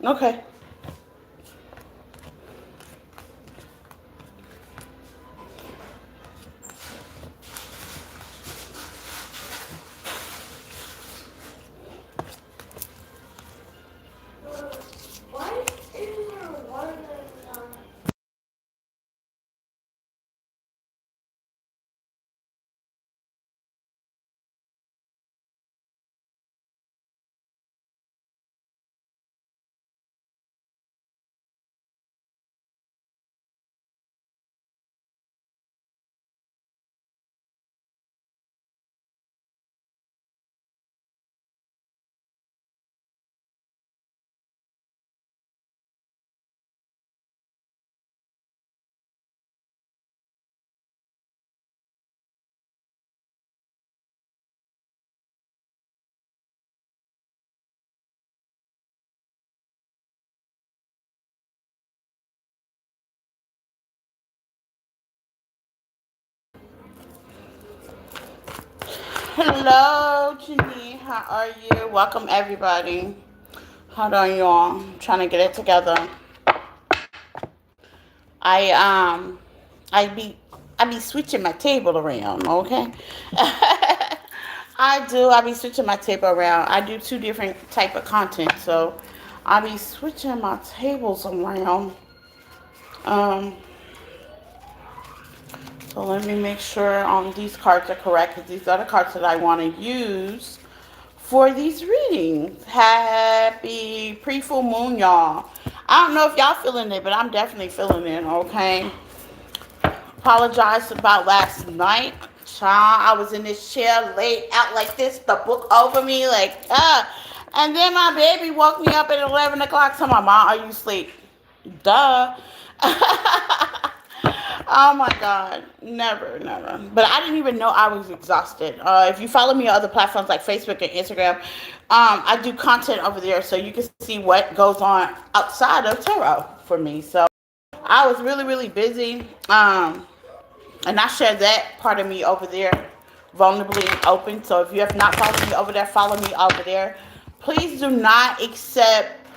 Okay. Hello, Janine. How are you? Welcome, everybody. Hold on, y'all. I'm trying to get it together. I um, I be I be switching my table around. Okay. I do. I be switching my table around. I do two different type of content, so I be switching my tables around. Um, so let me make sure these cards are correct because these are the cards that I want to use for these readings. Happy pre-full moon, y'all. I don't know if y'all feeling it, but I'm definitely feeling it, okay? Apologize about last night. Child, I was in this chair laid out like this, the book over me, like, and then my baby woke me up at 11 o'clock. Tell my mom, are you asleep? Duh. Oh my God. Never, never. But I didn't even know I was exhausted. If you follow me on other platforms like Facebook and Instagram, I do content over there so you can see what goes on outside of tarot for me. So I was really, really busy. And I share that part of me over there, vulnerably and open. So if you have not followed me over there, follow me over there. Please do not accept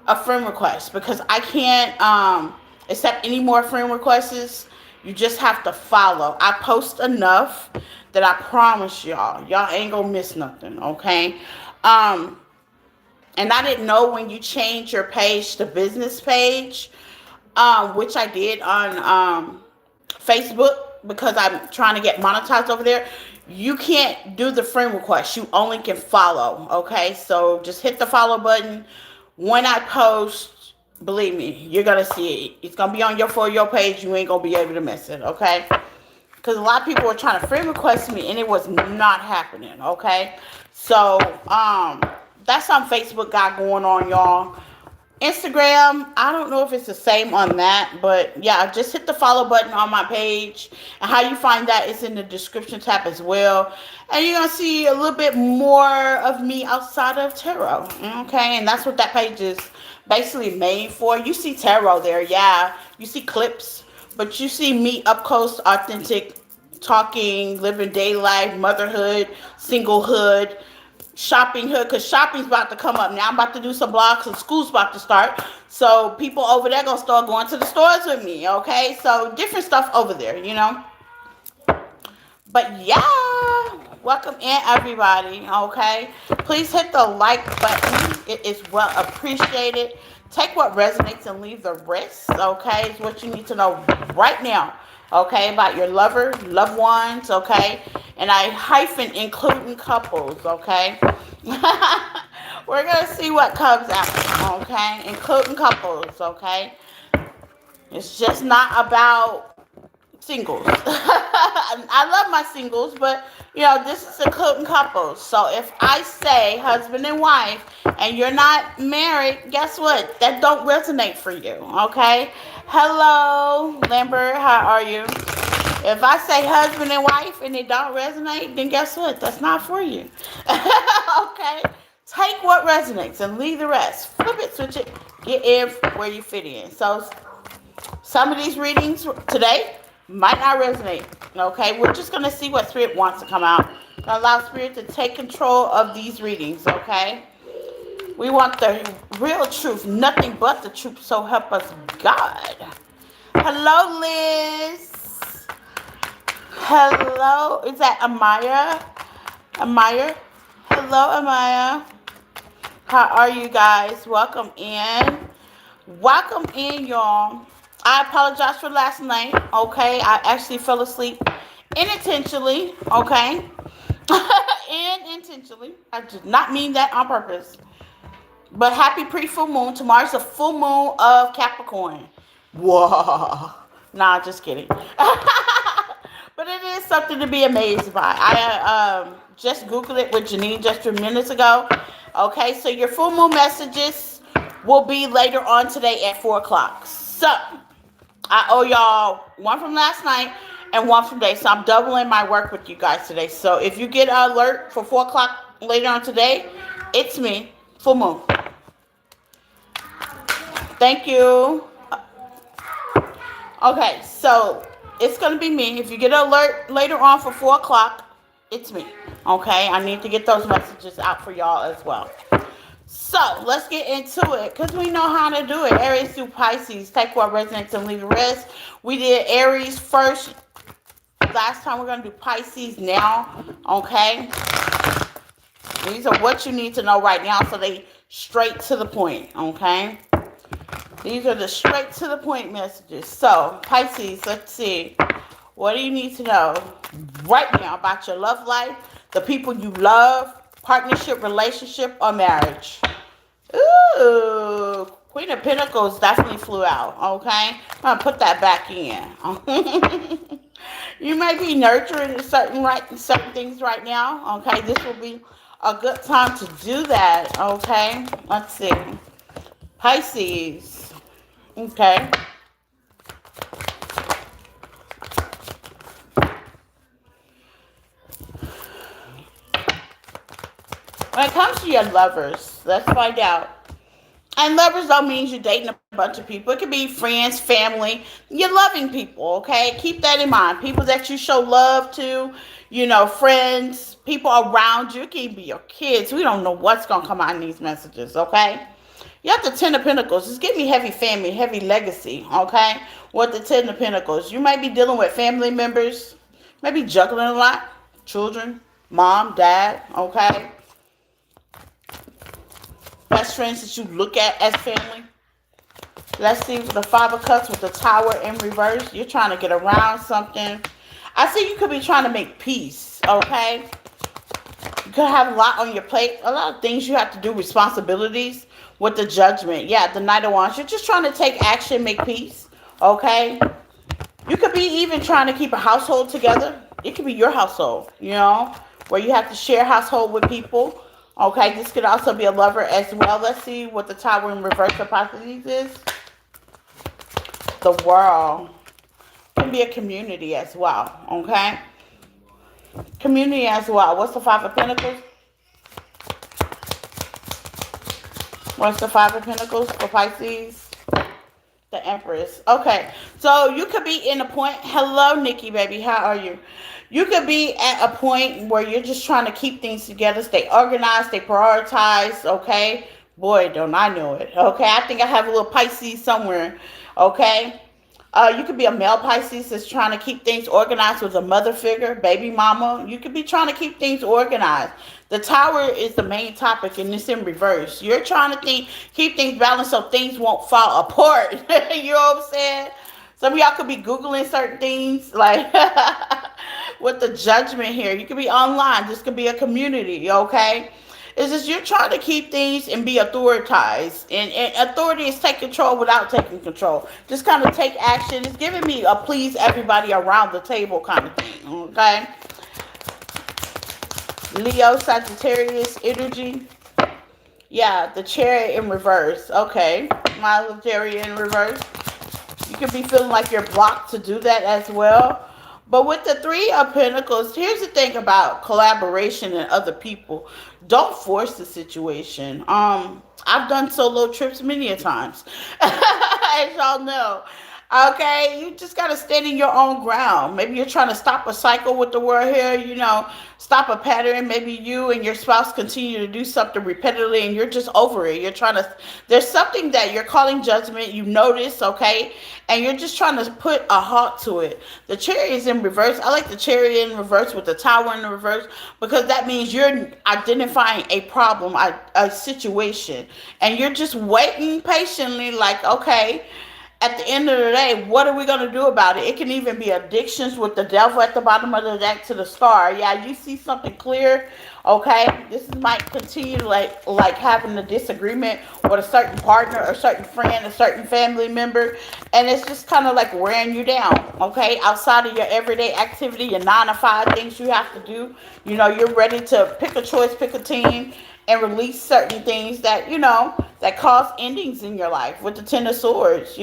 a friend request because I can't accept any more friend requests. You just have to follow. I post enough that I promise y'all ain't gonna miss nothing, okay? Um, and I didn't know when you change your page to business page, which I did on Facebook because I'm trying to get monetized over there. You can't do the friend request. You only can follow. Okay, so just hit the follow button. When I post, believe me, you're gonna see it. It's gonna be on your For You page. You ain't gonna be able to miss it. Okay, because a lot of people were trying to friend request me and it was not happening. Okay, so that's some Facebook got going on, y'all. Instagram, I don't know if it's the same on that, but yeah, just hit the follow button on my page. And how you find that is in the description tab as well. And you're going to see a little bit more of me outside of tarot. Okay, and that's what that page is basically made for. You see tarot there, yeah. You see clips, but you see me up close, authentic, talking, living day life, motherhood, singlehood, shopping hood, because shopping's about to come up now. I'm about to do some blogs and school's about to start, so people over there gonna start going to the stores with me. Okay, so different stuff over there. But yeah, welcome in everybody. Okay, please hit the like button. It is well appreciated. Take what resonates and leave the rest. Okay, is what you need to know right now. Okay, about your lover, loved ones. Okay, and I hyphen including couples. Okay. We're gonna see what comes out. Okay, including couples. Okay, it's just not about singles. I love my singles, but this is including couples. So if I say husband and wife and you're not married, guess what? That don't resonate for you, okay? Hello, Lambert, how are you? If I say husband and wife and it don't resonate, then guess what? That's not for you. Okay? Take what resonates and leave the rest. Flip it, switch it, get in where you fit in. So some of these readings today might not resonate. Okay, we're just gonna see what Spirit wants to come out. Allow Spirit to take control of these readings. Okay, we want the real truth, nothing but the truth. So help us, God. Hello, Liz. Hello, is that Amaya? Amaya. Hello, Amaya. How are you guys? Welcome in. Welcome in, y'all. I apologize for last night, okay? I actually fell asleep unintentionally, okay? Unintentionally. I did not mean that on purpose. But happy pre-full moon. Tomorrow's the full moon of Capricorn. Whoa. Nah, just kidding. But it is something to be amazed by. I just Googled it with Janine just 2 minutes ago. Okay, so your full moon messages will be later on today at 4 o'clock. So, I owe y'all one from last night and one from today. So, I'm doubling my work with you guys today. So, if you get an alert for 4 o'clock later on today, it's me, full moon. Thank you. Okay, so it's going to be me. If you get an alert later on for 4 o'clock, it's me. Okay, I need to get those messages out for y'all as well. So, let's get into it because we know how to do it. Aries through Pisces. Take what resonates and leave the rest. We did Aries first. Last time we're going to do Pisces now. Okay. These are what you need to know right now so they straight to the point. Okay. These are the straight to the point messages. So, Pisces, let's see. What do you need to know right now about your love life, the people you love, partnership, relationship, or marriage? Ooh, Queen of Pentacles definitely flew out, okay? I'm going to put that back in. You may be nurturing certain things right now, okay? This will be a good time to do that, okay? Let's see. Pisces, okay? When it comes to your lovers, let's find out. And lovers don't mean you're dating a bunch of people. It could be friends, family. You're loving people, okay? Keep that in mind. People that you show love to, friends, people around you. It can be your kids. We don't know what's going to come out in these messages, okay? You have the Ten of Pentacles. Just give me heavy family, heavy legacy, okay? With the Ten of Pentacles. You might be dealing with family members. Maybe juggling a lot. Children, mom, dad, okay? Best friends that you look at as family. Let's see the Five of Cups with the Tower in reverse. You're trying to get around something. I see you could be trying to make peace, okay? You could have a lot on your plate. A lot of things you have to do, responsibilities with the Judgment. Yeah, the Knight of Wands. You're just trying to take action, make peace, okay? You could be even trying to keep a household together. It could be your household, where you have to share household with people. Okay, this could also be a lover as well. Let's see what the Tower in reverse of Pisces is. The World. It can be a community as well. Okay? Community as well. What's the Five of Pentacles? What's the Five of Pentacles for Pisces? The Empress. Okay, so you could be in a point. Hello, Nikki, baby. How are you? You could be at a point where you're just trying to keep things together, stay organized, stay prioritized, okay? Boy, don't I know it, okay? I think I have a little Pisces somewhere, okay? You could be a male Pisces that's trying to keep things organized with a mother figure, baby mama. You could be trying to keep things organized. The Tower is the main topic, and it's in reverse. You're trying to keep things balanced so things won't fall apart. You know what I'm saying? Some of y'all could be Googling certain things, like with the Judgment here. You could be online. This could be a community, okay? Is just you're trying to keep things and be authoritized. And authority is take control without taking control. Just kind of take action. It's giving me a please everybody around the table kind of thing. Okay. Leo, Sagittarius energy. Yeah, the chariot in reverse. Okay. My chariot in reverse. You could be feeling like you're blocked to do that as well. But with the Three of Pentacles, here's the thing about collaboration and other people. Don't force the situation. I've done solo trips many a times, as y'all know. Okay, you just gotta stand in your own ground. Maybe you're trying to stop a cycle with the word here, stop a pattern. Maybe you and your spouse continue to do something repetitively and you're just over it. There's something that you're calling judgment, you notice, okay, and you're just trying to put a halt to it. The chariot is in reverse. I like the chariot in reverse with the tower in the reverse because that means you're identifying a problem, a situation, and you're just waiting patiently, like, okay, at the end of the day, what are we going to do about it? It can even be addictions with the devil at the bottom of the deck to the star. Yeah, you see something clear. Okay, might continue like having a disagreement with a certain partner, a certain friend, a certain family member, and it's just kind of like wearing you down. Okay, outside of your everyday activity, your 9 to 5 things you have to do. You're ready to pick a choice, pick a team, and release certain things that cause endings in your life. With the Ten of Swords,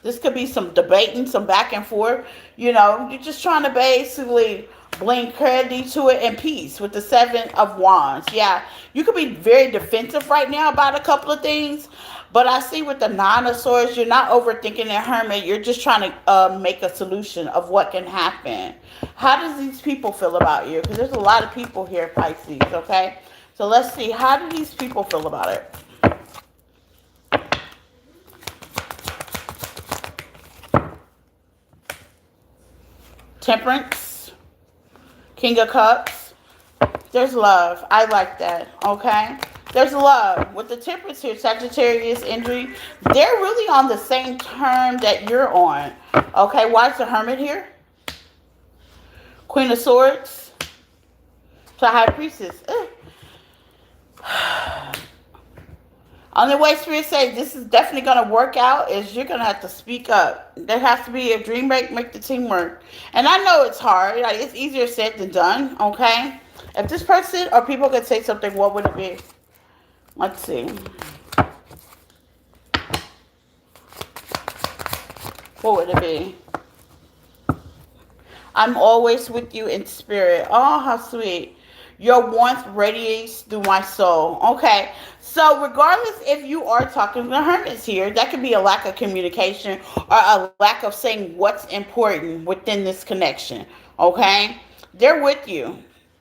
this could be some debating, some back and forth. You're just trying to basically bring clarity to it and peace with the Seven of Wands. Yeah, you could be very defensive right now about a couple of things, but I see with the Nine of Swords, you're not overthinking it, Hermit. You're just trying to make a solution of what can happen. How does these people feel about you? Because there's a lot of people here, Pisces, okay? So let's see, how do these people feel about it? Temperance, King of Cups. There's love. I like that, okay? There's love. With the Temperance here, Sagittarius, energy, they're really on the same term that you're on, okay? Why is the Hermit here? Queen of Swords, the High Priestess. Only way Spirit says this is definitely going to work out is you're going to have to speak up. There has to be a dream make the team work. And I know it's hard. Like, it's easier said than done, okay? If this person or people could say something, what would it be? Let's see. What would it be? I'm always with you in spirit. Oh, how sweet. Your warmth radiates through my soul. Okay. So regardless if you are talking to the Hermits here, that could be a lack of communication or a lack of saying what's important within this connection. Okay. They're with you.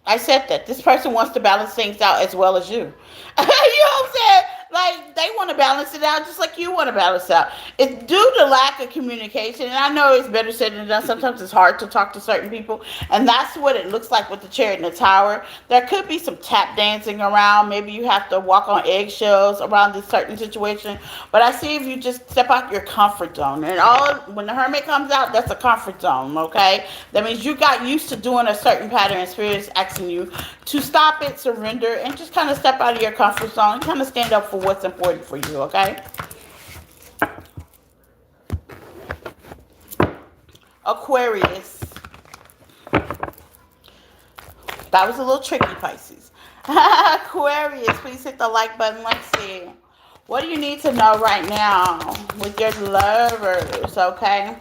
I said that. This person wants to balance things out as well as you. You know what I'm saying? Like, they want to balance it out just like you want to balance it out. It's due to lack of communication. And I know it's better said than done. Sometimes it's hard to talk to certain people. And that's what it looks like with the Chariot and the Tower. There could be some tap dancing around. Maybe you have to walk on eggshells around this certain situation. But I see if you just step out your comfort zone. And when the Hermit comes out, that's a comfort zone, okay? That means you got used to doing a certain pattern and Spirit is asking you to stop it, surrender, and just kind of step out of your comfort zone and kind of stand up for what's important for you, okay? Aquarius. That was a little tricky, Pisces. Aquarius, please hit the like button. Let's see. What do you need to know right now with your lovers, okay?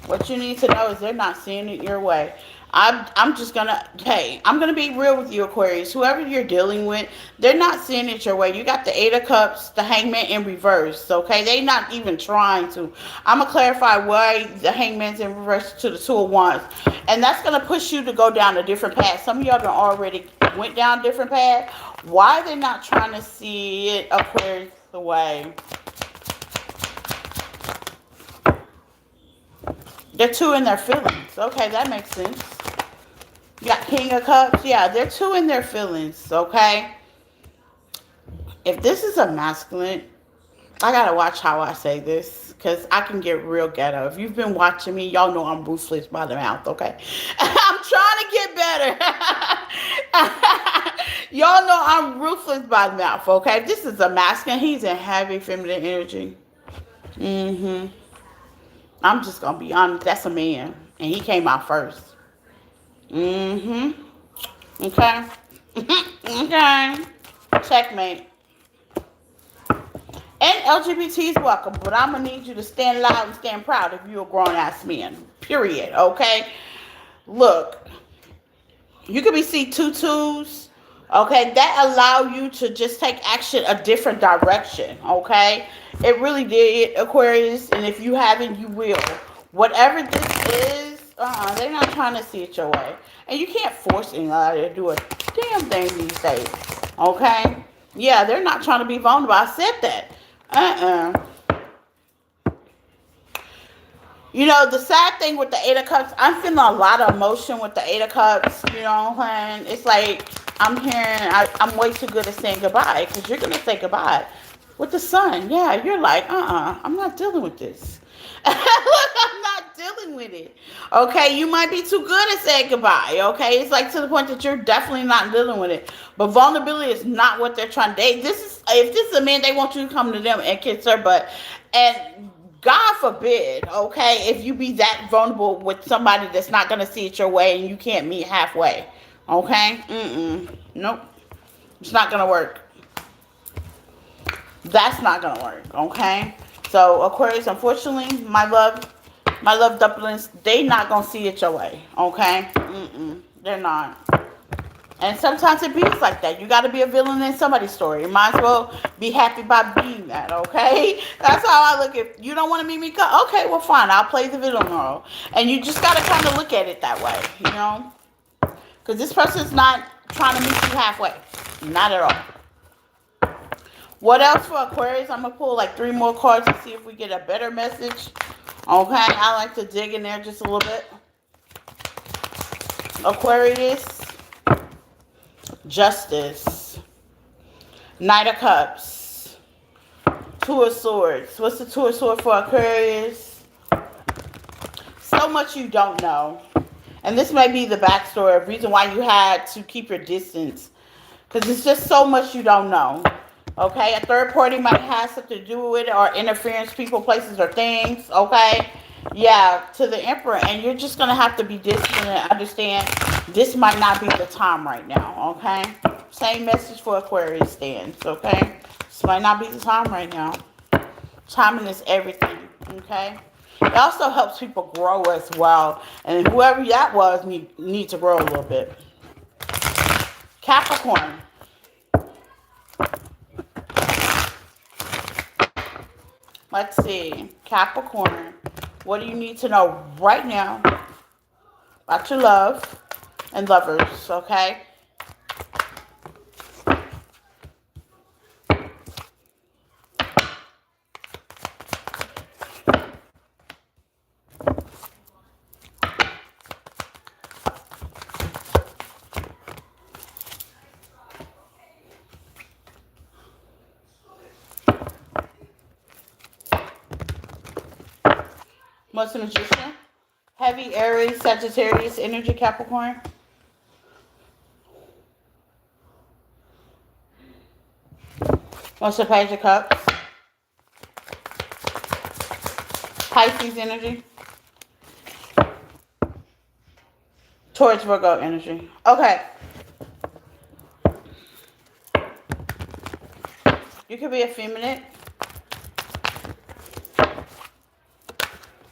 What you need to know is they're not seeing it your way. I'm gonna be real with you, Aquarius. Whoever you're dealing with, they're not seeing it your way. You got the Eight of Cups, the Hangman in reverse, okay? They're not even trying to. I'm gonna clarify why the Hangman's in reverse to the Two of Wands. And that's gonna push you to go down a different path. Some of y'all already went down a different path. Why they're not trying to see it, Aquarius, the way? They're too in their feelings. Okay, that makes sense. You got King of Cups. Yeah, they're too in their feelings, okay? If this is a masculine, I gotta watch how I say this because I can get real ghetto. If you've been watching me, y'all know I'm ruthless by the mouth, okay? I'm trying to get better. Y'all know I'm ruthless by the mouth, okay? This is a masculine. He's in heavy feminine energy. Mm-hmm. I'm just gonna be honest. That's a man, and he came out first. Mm-hmm. Okay. Okay. Checkmate. And LGBT is welcome, but I'm gonna need you to stand loud and stand proud if you're a grown ass man. Period. Okay. Look, you could be C22s. Okay, that allow you to just take action a different direction. Okay, it really did, Aquarius, and if you haven't, you will. Whatever this is, they're not trying to see it your way, and you can't force anybody to do a damn thing these days. Okay, yeah, they're not trying to be vulnerable. I said that. You know, the sad thing with the Eight of Cups, I'm feeling a lot of emotion with the Eight of Cups. You know what I'm saying? It's like I'm hearing, I'm way too good at saying goodbye because you're going to say goodbye. With the Sun, yeah, you're like, I'm not dealing with this. Look, I'm not dealing with it. Okay, you might be too good at saying goodbye. Okay, it's like to the point that you're definitely not dealing with it. But vulnerability is not what they're trying to date. This is if this is a man, they want you to come to them and kiss her butt. And God forbid, okay, if you be that vulnerable with somebody that's not gonna see it your way and you can't meet halfway. Okay? Nope. It's not gonna work. That's not gonna work, okay? So Aquarius, unfortunately, my love dumplings, they not gonna see it your way, okay? They're not. And sometimes it be like that. You got to be a villain in somebody's story. You might as well be happy by being that, okay? That's how I look at. You don't want to meet me? Okay, well, fine. I'll play the villain role. And you just got to kind of look at it that way, you know? Because this person's not trying to meet you halfway. Not at all. What else for Aquarius? I'm going to pull like 3 more cards to see if we get a better message. Okay, I like to dig in there just a little bit. Aquarius. Justice. Knight of Cups. Two of Swords. What's the Two of Swords for Aquarius? So much you don't know. And this may be the backstory, reason why you had to keep your distance. Because it's just so much you don't know. Okay? A third party might have something to do with it, or interference, people, places, or things. Okay? Yeah, to the Emperor. And you're just going to have to be disciplined and understand this might not be the time right now. Okay? Same message for Aquarius stands. Okay? This might not be the time right now. Timing is everything. Okay? It also helps people grow as well. And whoever that was need to grow a little bit. Capricorn. Let's see. Capricorn. What do you need to know right now about your love and lovers, okay? What's the Magician? Heavy Aries, Sagittarius, energy, Capricorn. What's the Page of Cups? Pisces energy. Taurus, Virgo energy. Okay. You could be effeminate.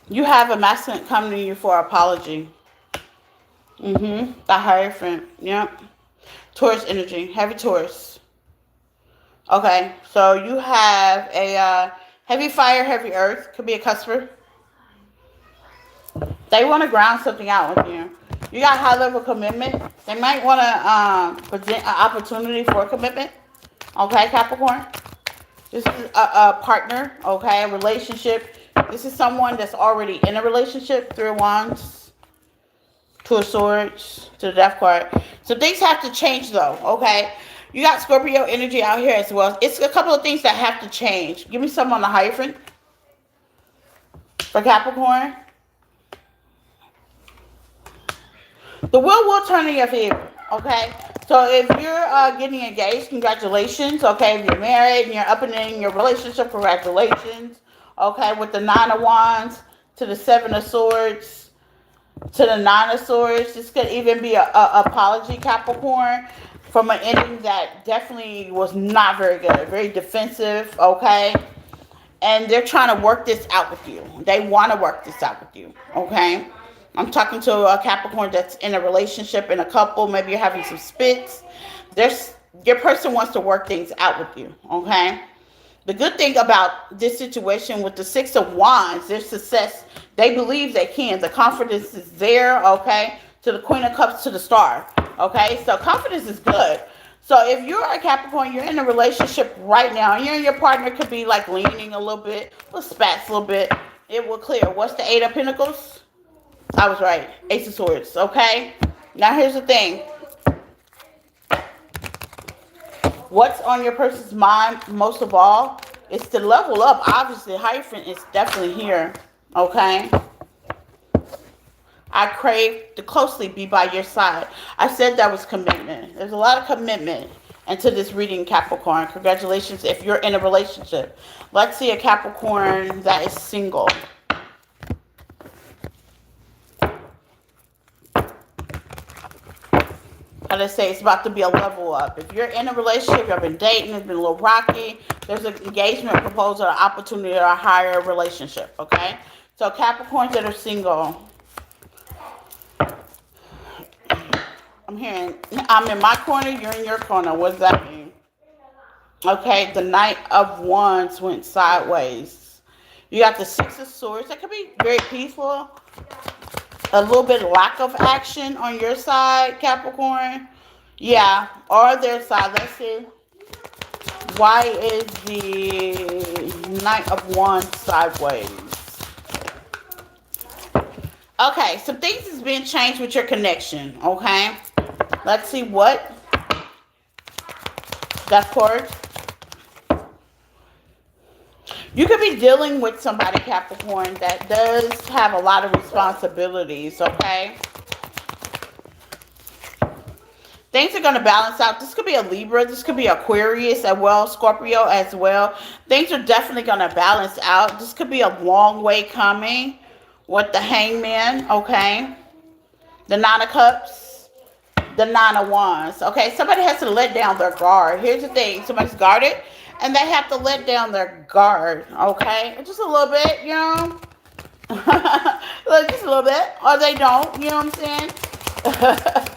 You have a masculine coming to you for apology. The Hierophant. Yep. Taurus energy. Heavy Taurus. Okay. So you have a heavy fire, heavy earth. Could be a customer. They want to ground something out with you. You got high level commitment. They might want to present an opportunity for a commitment. Okay, Capricorn. This is a partner. Okay, a relationship. This is someone that's already in a relationship. 3 of Wands, 2 of Swords, to the Death card. So things have to change though, okay? You got Scorpio energy out here as well. It's a couple of things that have to change. Give me some on the Hierophant for Capricorn. The wheel will turn in your favor, okay? So if you're getting engaged, congratulations, okay? If you're married and you're up and in your relationship, congratulations, okay? With the Nine of Wands to the Seven of Swords to the Nine of Swords. This could even be a apology, Capricorn, from an ending that definitely was not very good, very defensive, okay? And they're trying to work this out with you. They want to work this out with you, okay? I'm talking to a Capricorn that's in a relationship, in a couple. Maybe you're having some spits. Your person wants to work things out with you, okay? The good thing about this situation with the Six of Wands, their success, they believe they can. The confidence is there, okay? To the Queen of Cups, to the Star, okay? So confidence is good. So if you're a Capricorn, you're in a relationship right now, and you and your partner could be like leaning a little bit, little spats a little bit, it will clear. What's the Eight of Pentacles? I was right. Ace of Swords, okay? Now here's the thing. What's on your person's mind most of all is to level up. Obviously, Hierophant is definitely here, okay? I crave to closely be by your side. I said that was commitment. There's a lot of commitment into this reading, Capricorn. Congratulations if you're in a relationship. Let's see a Capricorn that is single. How they say, it's about to be a level up. If you're in a relationship, you've been dating, it's been a little rocky, there's an engagement proposal, an opportunity, or a higher relationship, okay? So Capricorns that are single, I'm hearing, I'm in my corner, you're in your corner. What does that mean? Okay, the Knight of Wands went sideways. You got the Six of Swords. That could be very peaceful. A little bit of lack of action on your side, Capricorn. Yeah, or their side. Let's see. Why is the Knight of Wands sideways? Okay, some things is being changed with your connection, okay? Let's see what. That's course. You could be dealing with somebody, Capricorn, that does have a lot of responsibilities, okay? Things are going to balance out. This could be a Libra. This could be Aquarius as well, Scorpio as well. Things are definitely going to balance out. This could be a long way coming with the Hangman, okay? The Nine of Cups, the Nine of Wands, okay? Somebody has to let down their guard. Here's the thing. Somebody's guarded, and they have to let down their guard, okay? Just a little bit, you know? Just a little bit. Or they don't, you know what I'm saying?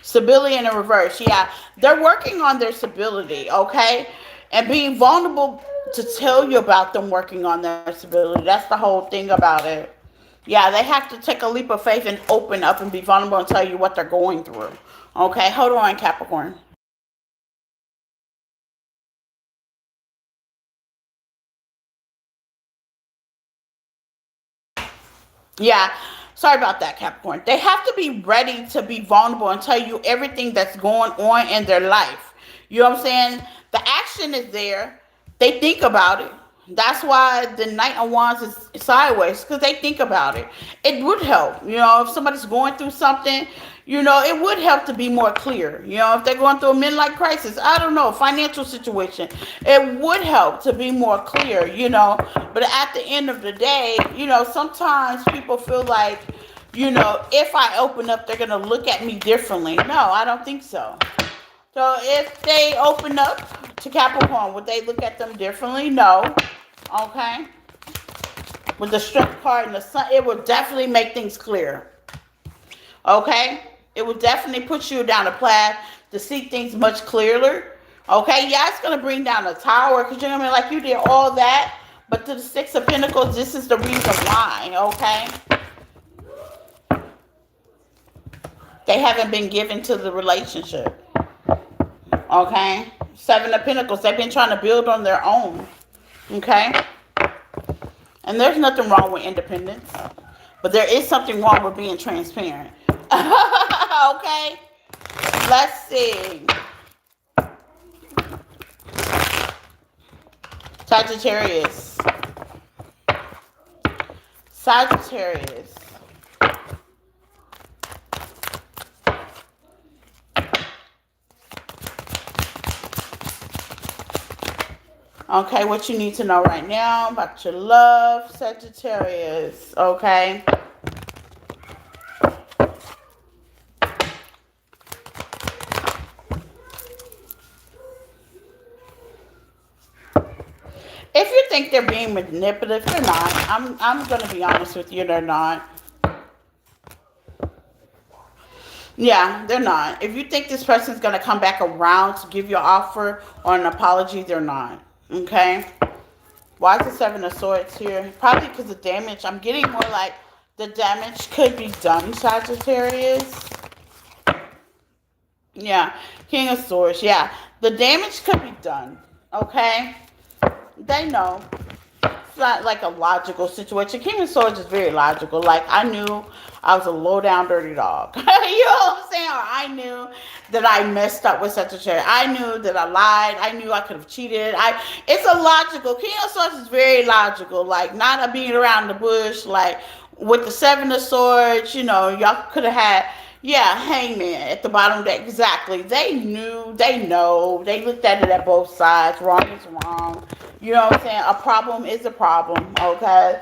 Stability in the reverse, yeah. They're working on their stability, okay? And being vulnerable to tell you about them working on their stability. That's the whole thing about it. Yeah, they have to take a leap of faith and open up and be vulnerable and tell you what they're going through. Okay, hold on, Capricorn. Yeah, sorry about that, Capricorn. They have to be ready to be vulnerable and tell you everything that's going on in their life. You know what I'm saying? The action is there. They think about it. That's why the Knight of Wands is sideways, because they think about it. It would help, you know, if somebody's going through something, you know, it would help to be more clear. You know, if they're going through a midlife crisis, I don't know, financial situation, it would help to be more clear, you know. But at the end of the day, you know, sometimes people feel like, you know, if I open up, they're going to look at me differently. No, I don't think so. So if they open up to Capricorn, would they look at them differently? No. Okay. With the Strength card and the Sun, it will definitely make things clear. Okay. It will definitely put you down a path to see things much clearer. Okay. Yeah, it's going to bring down a tower because you're going to be like, you did all that. But to the Six of Pentacles, this is the reason why. Okay. They haven't been given to the relationship. Okay. Seven of Pentacles, they've been trying to build on their own. Okay. And there's nothing wrong with independence. But there is something wrong with being transparent. Okay. Let's see. Sagittarius. Sagittarius. Okay, what you need to know right now about your love, Sagittarius. Okay. If you think they're being manipulative, they're not. I'm gonna be honest with you, they're not. Yeah, they're not. If you think this person's gonna come back around to give you an offer or an apology, they're not. Okay. Why is the Seven of Swords here? Probably because of damage. I'm getting more like the damage could be done, Sagittarius. Yeah, King of Swords. Yeah, the damage could be done. Okay, they know. It's not like a logical situation. King of Swords is very logical. Like, I knew I was a low down dirty dog. You know what I'm saying? Or I knew that I messed up with Sagittarius. I knew that I lied. I knew I could have cheated. It's a logical. King of Swords is very logical. Like, not a being around the bush. Like, with the Seven of Swords, y'all could have had, yeah, Hangman at the bottom of that. Exactly. They knew, they know, they looked at it at both sides. Wrong is wrong. You know what I'm saying? A problem is a problem, okay?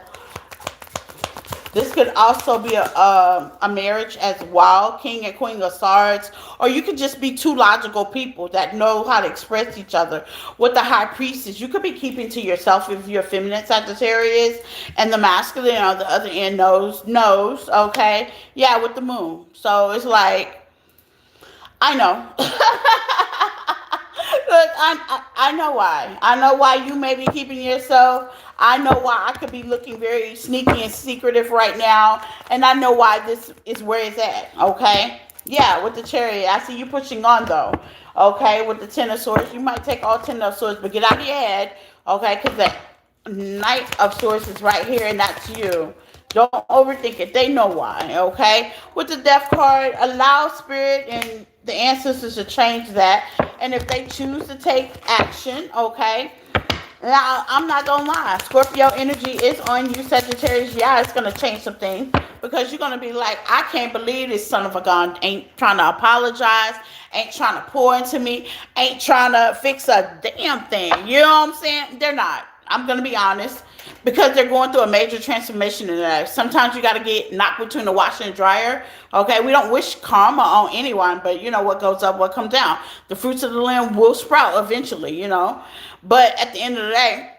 This could also be a marriage as well, King and Queen of Swords. Or you could just be two logical people that know how to express each other. With the High Priestess, you could be keeping to yourself if you're feminine Sagittarius. And the masculine on the other end knows, okay? Yeah, with the moon. So it's like, I know. Look, I know why. I know why you may be keeping yourself. I know why I could be looking very sneaky and secretive right now. And I know why this is where it's at. Okay? Yeah, with the Chariot. I see you pushing on though. Okay? With the Ten of Swords. You might take all 10 of Swords, but get out of your head. Okay? Because the Knight of Swords is right here and that's you. Don't overthink it. They know why, okay? With the Death card, allow Spirit and the ancestors to change that. And if they choose to take action, okay? Now, I'm not going to lie. Scorpio energy is on you, Sagittarius. Yeah, it's going to change some things. Because you're going to be like, I can't believe this son of a gun ain't trying to apologize, ain't trying to pour into me, ain't trying to fix a damn thing. You know what I'm saying? They're not. I'm going to be honest. Because they're going through a major transformation in their life. Sometimes you got to get knocked between the washer and dryer. Okay, we don't wish karma on anyone, but you know what goes up, what comes down. The fruits of the land will sprout eventually, But at the end of the day,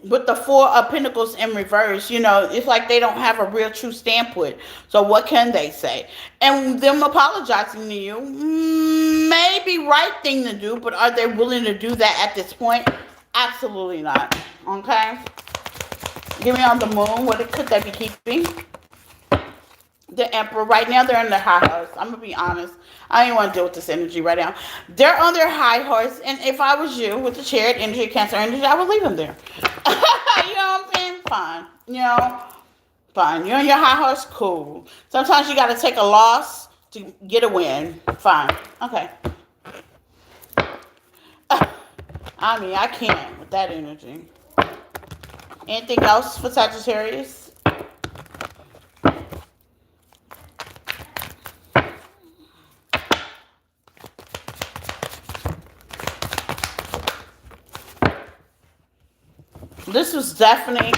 with the Four of Pentacles in reverse, it's like they don't have a real true standpoint. So what can they say? And them apologizing to you may be right thing to do, but are they willing to do that at this point? Absolutely not. Okay? Give me on the moon. What could they be keeping? The Emperor. Right now, they're on their high horse. I'm going to be honest. I don't want to deal with this energy right now. They're on their high horse. And if I was you, with the Chariot energy, Cancer energy, I would leave them there. You know what I'm saying? Fine. Fine. You're on your high horse? Cool. Sometimes you got to take a loss to get a win. Fine. Okay. I can't with that energy. Anything else for Sagittarius? This was definitely,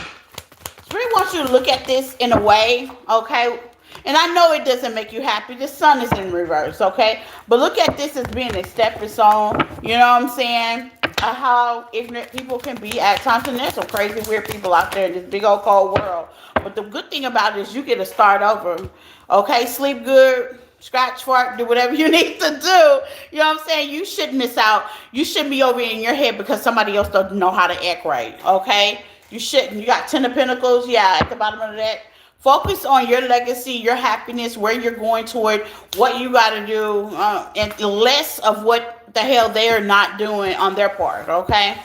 Spirit wants you to look at this in a way, okay? And I know it doesn't make you happy. The sun is in reverse, okay? But look at this as being a stepping stone. You know what I'm saying? How ignorant people can be at times. And there's some crazy, weird people out there in this big old cold world. But the good thing about it is you get to start over. Okay? Sleep good. Scratch, fart, do whatever you need to do. You know what I'm saying? You shouldn't miss out. You shouldn't be over in your head because somebody else doesn't know how to act right. Okay? You shouldn't. You got 10 of Pentacles. Yeah, at the bottom of that. Focus on your legacy, your happiness, where you're going toward, what you got to do, and less of what the hell they're not doing on their part, okay?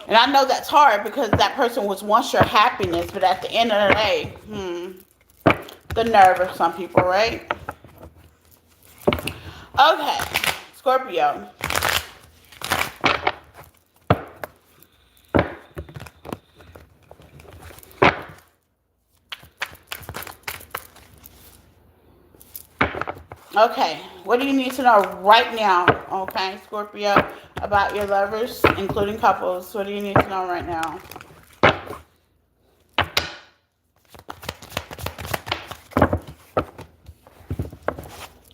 And I know that's hard because that person was once your happiness, but at the end of the day, the nerve of some people, right? Okay, Scorpio. Okay, what do you need to know right now? Okay, Scorpio, about your lovers, including couples. What do you need to know right now?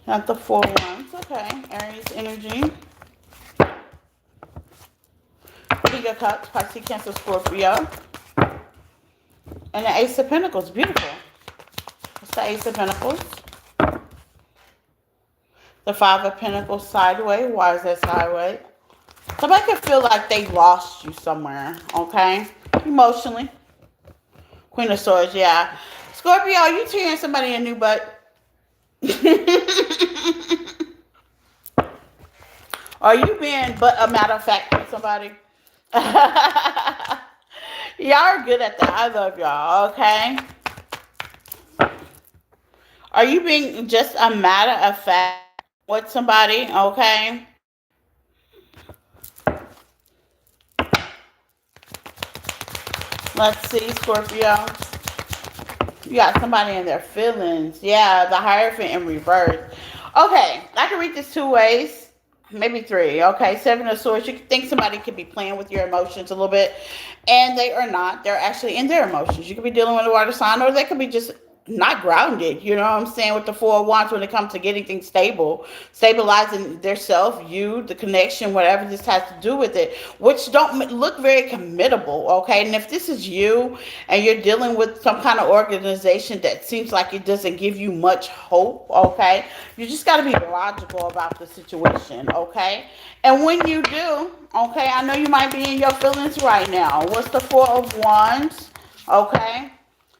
Not the four ones. Okay, Aries energy. King of Cups, Pisces, Cancer, Scorpio. And the Ace of Pentacles. Beautiful. It's the Ace of Pentacles. The Five of Pentacles sideways. Why is that sideways? Somebody could feel like they lost you somewhere, okay? Emotionally. Queen of Swords, yeah. Scorpio, are you tearing somebody a new butt? Are you being but a matter of fact with somebody? Y'all are good at that. I love y'all, okay? Are you being just a matter of fact with somebody, okay? Let's see, Scorpio. You got somebody in their feelings. Yeah, the Hierophant in reverse. Okay, I can read this two ways, maybe three. Okay, Seven of Swords. You can think somebody could be playing with your emotions a little bit, and they are not. They're actually in their emotions. You could be dealing with a water sign, or they could be just not grounded. You know what I'm saying? With the Four of Wands, when it comes to getting things stable, stabilizing their self, you, the connection, whatever this has to do with it, which don't look very committable. Okay, and if this is you and you're dealing with some kind of organization that seems like it doesn't give you much hope, okay, you just got to be logical about the situation, okay? And when you do, okay, I know you might be in your feelings right now. What's the Four of Wands? Okay,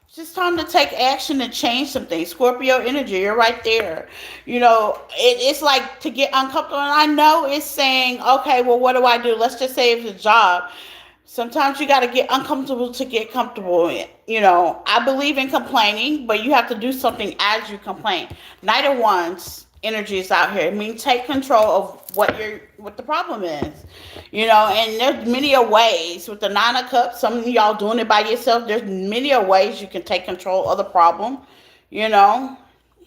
it's just time to take action and change some things. Scorpio energy, you're right there. You know, it's like to get uncomfortable. And I know it's saying, okay, well, what do I do? Let's just say it's a job. Sometimes you got to get uncomfortable to get comfortable. You know, I believe in complaining, but you have to do something as you complain. Knight of Wands energy is out here. I mean, take control of what the problem is. You know, and there's many a ways with the Nine of Cups. Some of y'all doing it by yourself. There's many a ways you can take control of the problem. You know,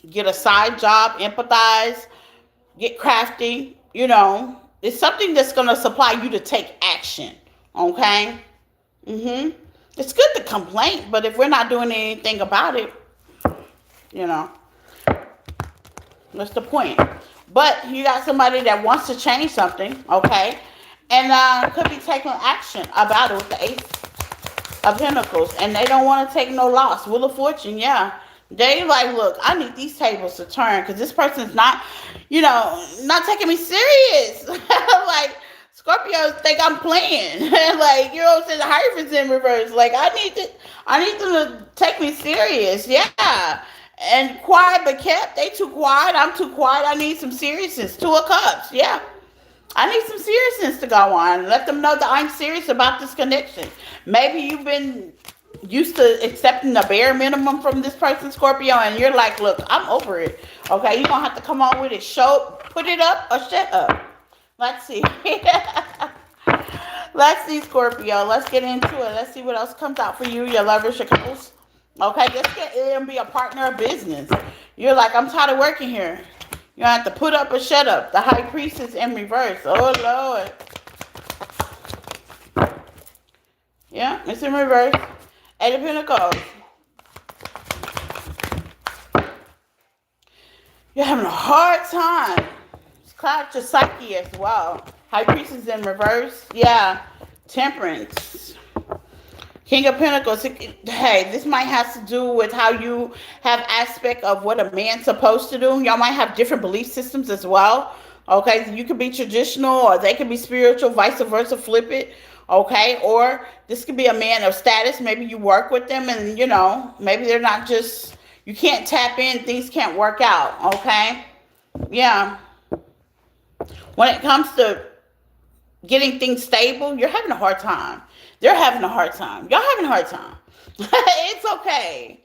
get a side job, empathize, get crafty. You know, it's something that's gonna supply you to take action. Okay. It's good to complain, but if we're not doing anything about it, you know, what's the point? But you got somebody that wants to change something, okay, and could be taking action about it with the Ace of Pentacles, and they don't want to take no loss. Wheel of Fortune, yeah. They like, look, I need these tables to turn because this person's not, you know, not taking me serious. Like, Scorpios think I'm playing. Like, you know what I'm saying? The Hierophant's in reverse. Like, I need them to take me serious. Yeah. And quiet but kept. They too quiet. I'm too quiet. I need some seriousness. Two of Cups. Yeah. I need some seriousness to go on. Let them know that I'm serious about this connection. Maybe you've been used to accepting the bare minimum from this person, Scorpio, and you're like, look, I'm over it. Okay, you're going to have to come on with it. Put it up or shut up. Let's see. Let's see, Scorpio. Let's get into it. Let's see what else comes out for you, your lovers, your couples. Okay, let's get in and be a partner of business. You're like, I'm tired of working here. You have to put up or shut up. The High Priestess in reverse. Oh, Lord. Yeah, it's in reverse. Eight of Pentacles. You're having a hard time. It's clouded your psyche as well. High Priestess in reverse. Yeah. Temperance. King of Pentacles. Hey, this might have to do with how you have aspect of what a man's supposed to do. Y'all might have different belief systems as well. Okay, you could be traditional or they could be spiritual, vice versa, flip it. Okay, or this could be a man of status. Maybe you work with them and, you know, maybe they're not just, you can't tap in, things can't work out. Okay, yeah. When it comes to getting things stable, you're having a hard time. They're having a hard time. Y'all having a hard time. It's okay.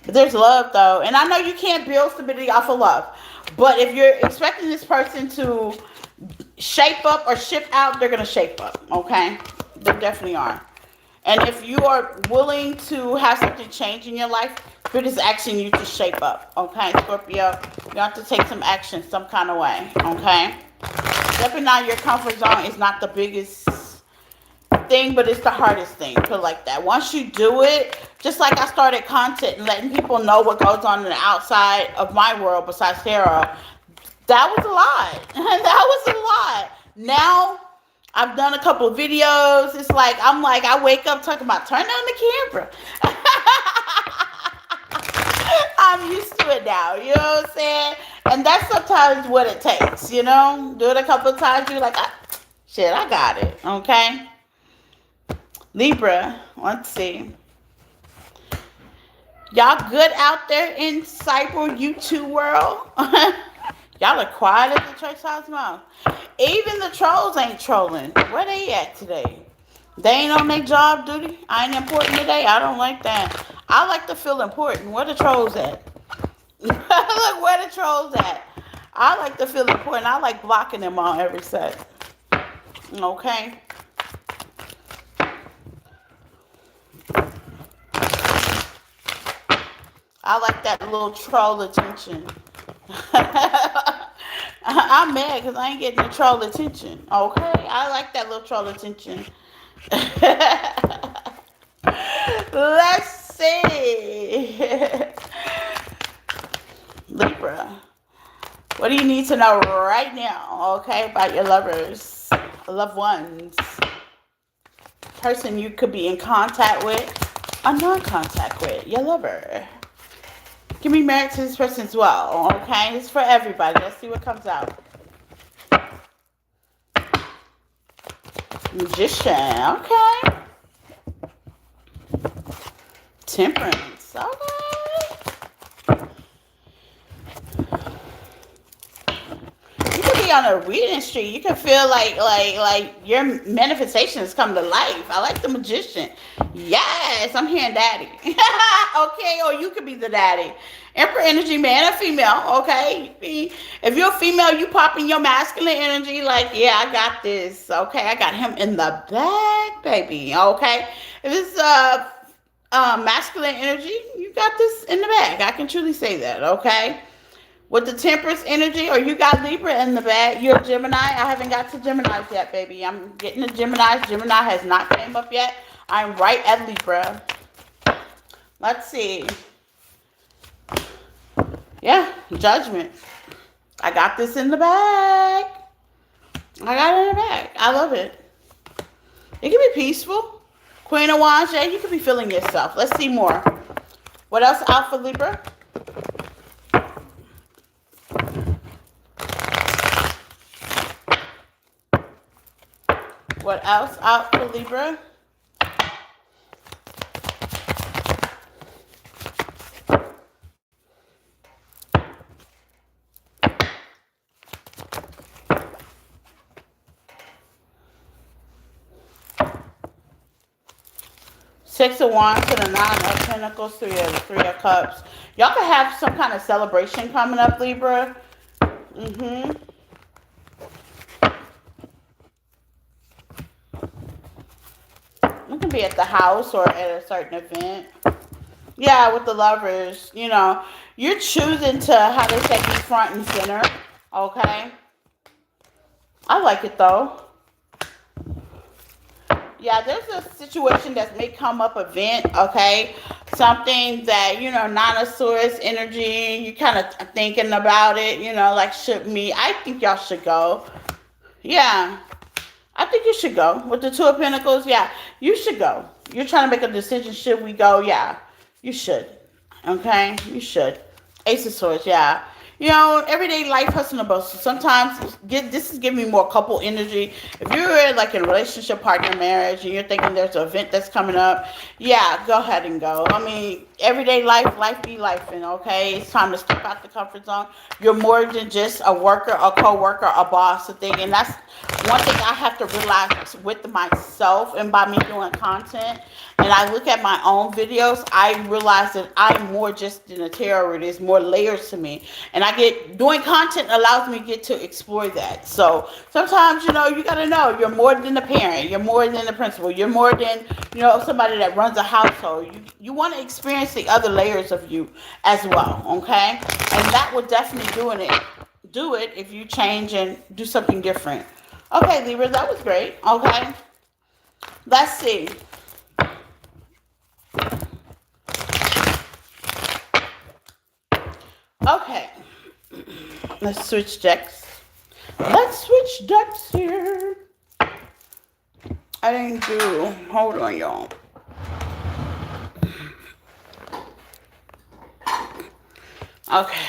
But there's love, though. And I know you can't build stability off of love. But if you're expecting this person to shape up or shift out, they're going to shape up. Okay? They definitely are. And if you are willing to have something change in your life, Spirit is asking you to shape up. Okay, Scorpio, you have to take some action some kind of way. Okay, stepping out of your comfort zone is not the biggest thing, but it's the hardest thing. Put it like that. Once you do it, just like I started content and letting people know what goes on in the outside of my world besides tarot, that was a lot. That was a lot. Now I've done a couple of videos. It's like I wake up talking about turn on the camera. I'm used to it now. You know what I'm saying? And that's sometimes what it takes. You know, do it a couple of times. You're like, ah, shit, I got it. Okay. Libra, let's see. Y'all good out there in cyber YouTube world? Y'all are quiet at the church house mouth. Even the trolls ain't trolling. Where they at today? They ain't on their job duty. I ain't important today. I don't like that. I like to feel important. Where the trolls at? Look, where the trolls at? I like to feel important. I like blocking them on every set. Okay. I like that little troll attention. I'm mad because I ain't getting the troll attention. Okay? I like that little troll attention. Let's see. Libra. What do you need to know right now, okay, about your lovers, loved ones? Person you could be in contact with or non-contact with, your lover. Give me married to this person as well, okay? It's for everybody. Let's see what comes out. Magician, okay. Temperance, okay. You could be on a reading street. You can feel like your manifestation is coming to life. I like the magician. Yes, I'm hearing daddy. Okay, or you could be the daddy. Emperor energy, man or female, okay? If you're a female, you pop in your masculine energy like, yeah, I got this, okay? I got him in the bag, baby, okay? If it's masculine energy, you got this in the bag. I can truly say that, okay? With the Temperance energy, or you got Libra in the bag, you're a Gemini. I haven't got to Geminis yet, baby. I'm getting to Geminis. Gemini has not came up yet. I'm right at Libra. Let's see. Yeah, Judgment. I got this in the bag. I got it in the bag. I love it. It can be peaceful. Queen of Wands, yeah, you could be feeling yourself. Let's see more. What else out for Libra? What else out for Libra? Six of Wands to the Nine of Pentacles, Three of Cups. Y'all could have some kind of celebration coming up, Libra. You can be at the house or at a certain event. Yeah, with the lovers, you know, you're choosing to, how they say, be front and center. Okay. I like it though. Yeah, there's a situation that may come up, event, okay? Something that, you know, Nine of Swords energy, you kind of thinking about it, you know, like, I think y'all should go. Yeah, I think you should go. With the Two of Pentacles, yeah, you should go. You're trying to make a decision, should we go? Yeah, you should, okay? You should. Ace of Swords, yeah. You know, everyday life hustle and bustle. Sometimes this is giving me more couple energy. If you're like in a relationship, partner, marriage, and you're thinking there's an event that's coming up, yeah, go ahead and go. I mean, everyday life be lifing, okay? It's time to step out the comfort zone. You're more than just a worker, a co-worker, a boss, a thing. And that's one thing I have to realize with myself and by me doing content. And I look at my own videos, I realize that I'm more just than a tarot reader. There's more layers to me. And I get doing content allows me to get to explore that. So sometimes, you gotta know you're more than a parent, you're more than a principal, you're more than, somebody that runs a household. You want to experience the other layers of you as well, okay? And that would definitely do it if you change and do something different. Okay, Libra, that was great. Okay, let's see. Okay, let's switch decks. Let's switch decks here. I didn't do. Hold on, y'all. Okay.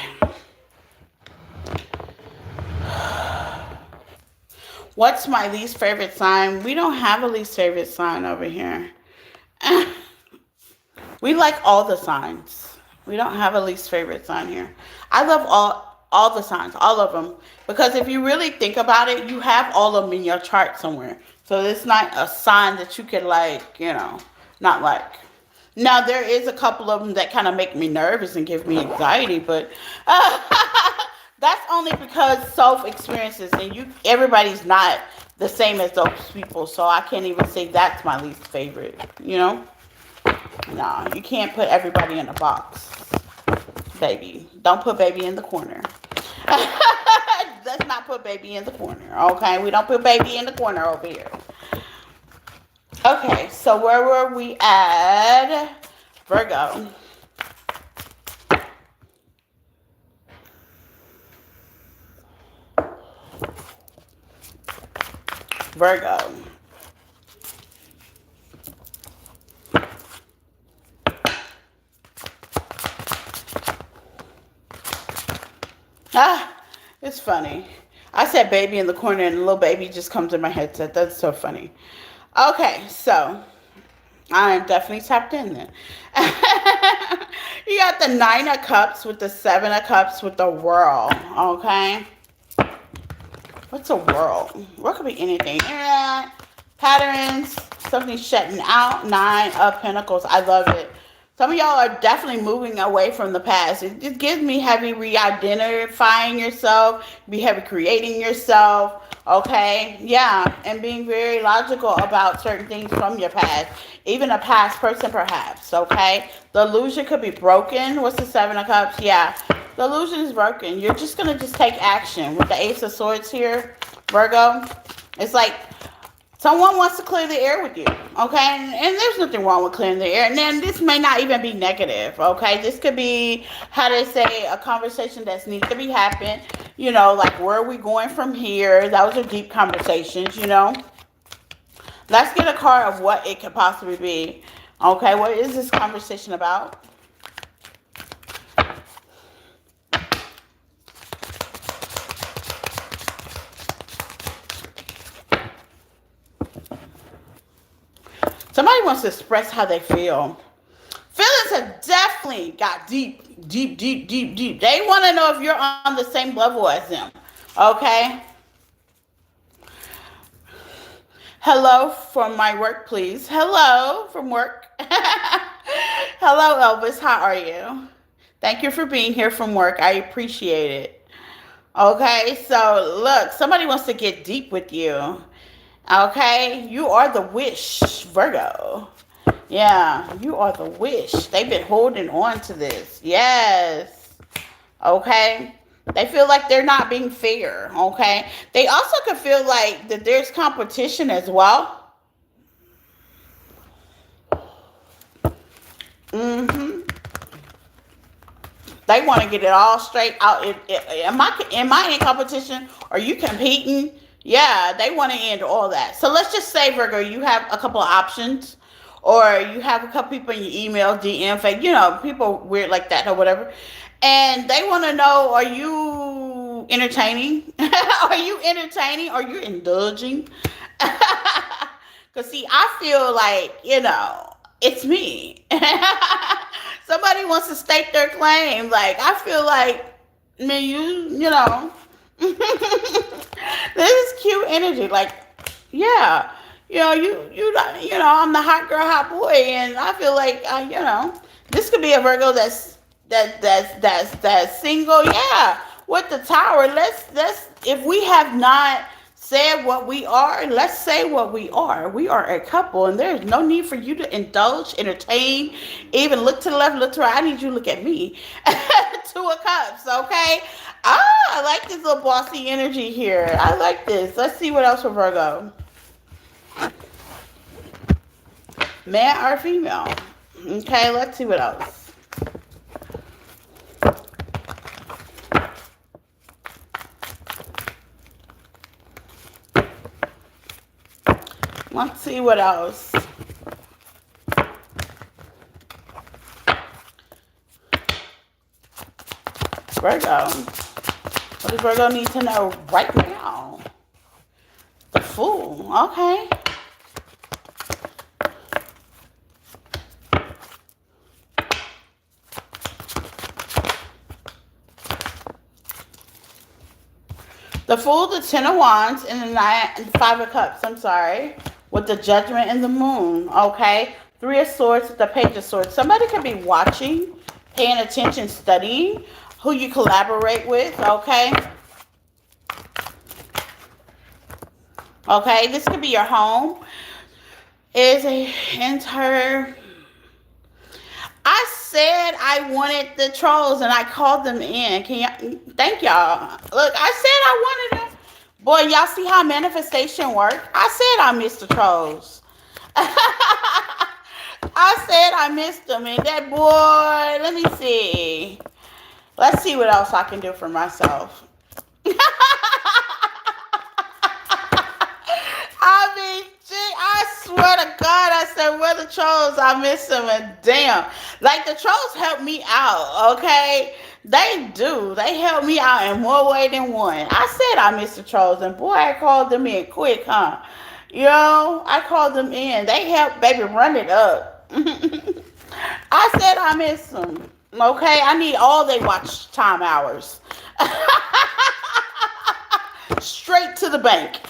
What's my least favorite sign? We don't have a least favorite sign over here. We like all the signs. We don't have a least favorite sign here. I love all the signs, all of them, because if you really think about it, you have all of them in your chart somewhere. So it's not a sign that you could not like. Now there is a couple of them that kind of make me nervous and give me anxiety, but that's only because self experiences and everybody's not the same as those people. So I can't even say that's my least favorite. No, you can't put everybody in a box, baby. Don't put baby in the corner. Let's not put baby in the corner, okay? We don't put baby in the corner over here. Okay, so where were we at? Virgo. Virgo. It's funny. I said baby in the corner and the little baby just comes in my headset. That's so funny. Okay, so I am definitely tapped in there. You got the 9 of Cups with the 7 of Cups with the World, okay? What's a world? What could be anything? Internet, patterns, something shutting out. 9 of Pentacles. I love it. Some of y'all are definitely moving away from the past. It just gives me heavy re-identifying yourself, be heavy creating yourself, okay? Yeah, and being very logical about certain things from your past, even a past person perhaps, okay? The illusion could be broken. What's the 7 of Cups? Yeah, the illusion is broken. You're just going to just take action. With the Ace of Swords here, Virgo, it's like someone wants to clear the air with you, okay? And there's nothing wrong with clearing the air. And then this may not even be negative, okay? This could be, how they say, a conversation that's needs to be happened. Like, where are we going from here? Those are deep conversations, Let's get a card of what it could possibly be. Okay, what is this conversation about? Somebody wants to express how they feel. Feelings have definitely got deep, deep, deep, deep, deep. They want to know if you're on the same level as them. Okay? Hello from my work, please. Hello from work. Hello, Elvis. How are you? Thank you for being here from work. I appreciate it. Okay, so look, somebody wants to get deep with you. Okay, you are the wish, Virgo. Yeah, you are the wish. They've been holding on to this. Yes. Okay. They feel like they're not being fair. Okay. They also could feel like that there's competition as well. Mm-hmm. They want to get it all straight out. Am I in competition? Are you competing? Yeah, they want to end all that. So let's just say, Virgo, you have a couple of options, or you have a couple people in your email, DM, fake, people weird like that or whatever, and they want to know: are you entertaining? Are you entertaining? Are you indulging? Because see, I feel like it's me. Somebody wants to stake their claim. Like I feel like, man, you know. This is cute energy. Like, yeah, I'm the hot girl, hot boy, and I feel like, this could be a Virgo that's single. Yeah, with the Tower, let's if we have not said what we are, let's say what we are. We are a couple, and there's no need for you to indulge, entertain, even look to the left, look to the right. I need you to look at me. Two of Cups, okay? I like this little bossy energy here. I like this. Let's see what else for Virgo. Man or female? Okay, let's see what else. Let's see what else. Virgo. What does Virgo need to know right now? The Fool. Okay. The Fool, the Ten of Wands, and the Five of Cups. I'm sorry. With the Judgment and the Moon. Okay. Three of Swords with the Page of Swords. Somebody could be watching, paying attention, studying who you collaborate with. Okay. Okay. This could be your home. Is a entire. I said I wanted the trolls and I called them in. Can y'all thank y'all? Look, I said I wanted them. Boy, y'all see how manifestation work? I said I missed the trolls. I said I missed them, and that boy, let me see. Let's see what else I can do for myself. I mean, I swear to God, I said, where the trolls? I miss them, and damn. Like, the trolls help me out, okay? They do. They help me out in more way than one. I said I miss the trolls, and boy, I called them in quick, huh? You know, I called them in. They help, baby, run it up. I said I miss them, okay? I need all they watch time hours. Straight to the bank.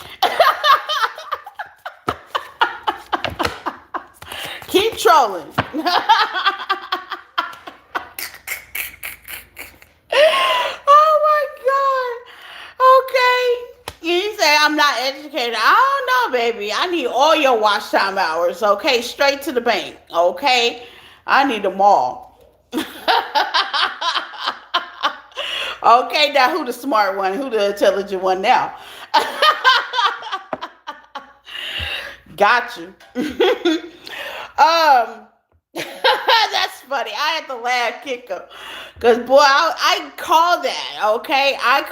Keep trolling. Oh my God. Okay. You say I'm not educated. I don't know, baby. I need all your watch time hours. Okay. Straight to the bank. Okay. I need them all. Okay. Now who the smart one? Who the intelligent one now? Got you. That's funny. I had to laugh, Kiko. Because, boy, I call that, okay? I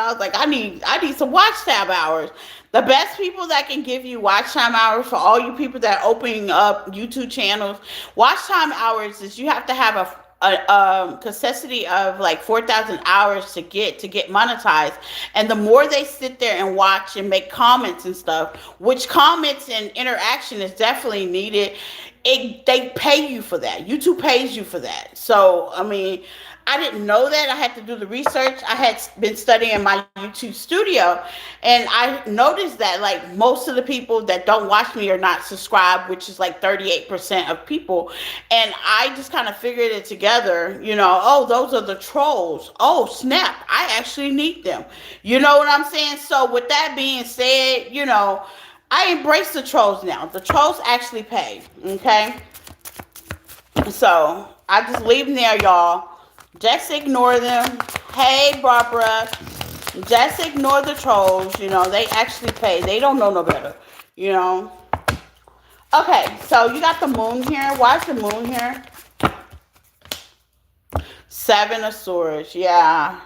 was like, I need some watch time hours. The best people that can give you watch time hours for all you people that are opening up YouTube channels, watch time hours is you have to have a consistency of like 4,000 hours to get monetized. And the more they sit there and watch and make comments and stuff, which comments and interaction is definitely needed, they pay you for that. YouTube pays you for that. So, I mean, I didn't know that. I had to do the research. I had been studying my YouTube studio, and I noticed that like most of the people that don't watch me are not subscribed, which is like 38% of people. And I just kind of figured it together, you know, oh, those are the trolls. Oh, snap. I actually need them. You know what I'm saying? So with that being said, you know, I embrace the trolls now. The trolls actually pay, okay? So I just leave them there, y'all. Just ignore them. Hey, Barbara. Just ignore the trolls. You know, they actually pay. They don't know no better. You know. Okay, so you got the moon here. Why is the moon here? Seven of Swords. Yeah.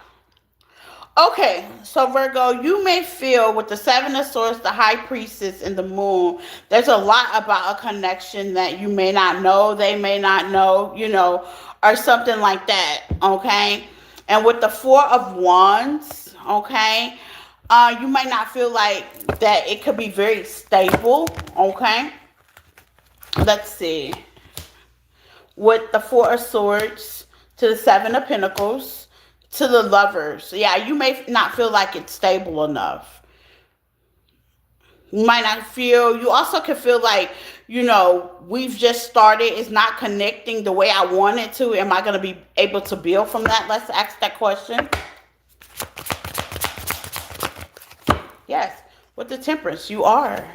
Okay, so Virgo, you may feel with the Seven of Swords, the High Priestess, and the Moon, there's a lot about a connection that you may not know, they may not know, you know, or something like that, okay? And with the Four of Wands, okay, you might not feel like that it could be very stable, okay? Let's see. With the Four of Swords to the Seven of Pentacles, to the Lovers. Yeah, you may not feel like it's stable enough. You might not feel, you also can feel like, you know, we've just started. It's not connecting the way I want it to. Am I going to be able to build from that? Let's ask that question. Yes, with the temperance, you are.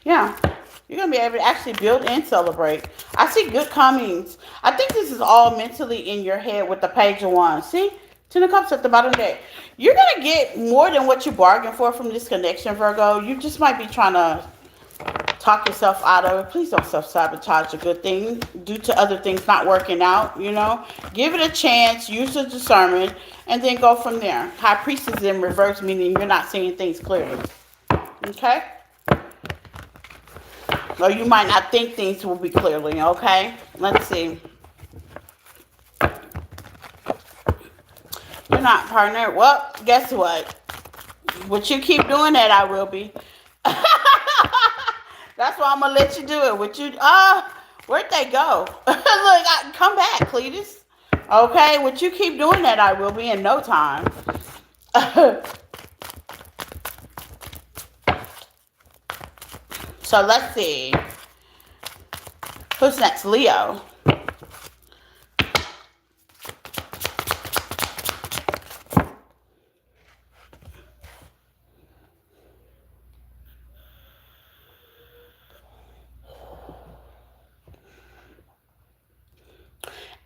Yeah. You're going to be able to actually build and celebrate. I see good comings. I think this is all mentally in your head with the page of wands. See? Ten of Cups at the bottom there. You're going to get more than what you bargained for from this connection, Virgo. You just might be trying to talk yourself out of it. Please don't self-sabotage a good thing due to other things not working out, you know. Give it a chance, use the discernment, and then go from there. High Priestess in reverse, meaning you're not seeing things clearly. Okay? Or you might not think things will be clearly, okay? Let's see. You're not partner. Well, guess what? Would you keep doing that, I will be. That's why I'm gonna let you do it. Would you where'd they go? Look, come back, Cletus. Okay, would you keep doing that, I will be in no time. So let's see. Who's next? Leo.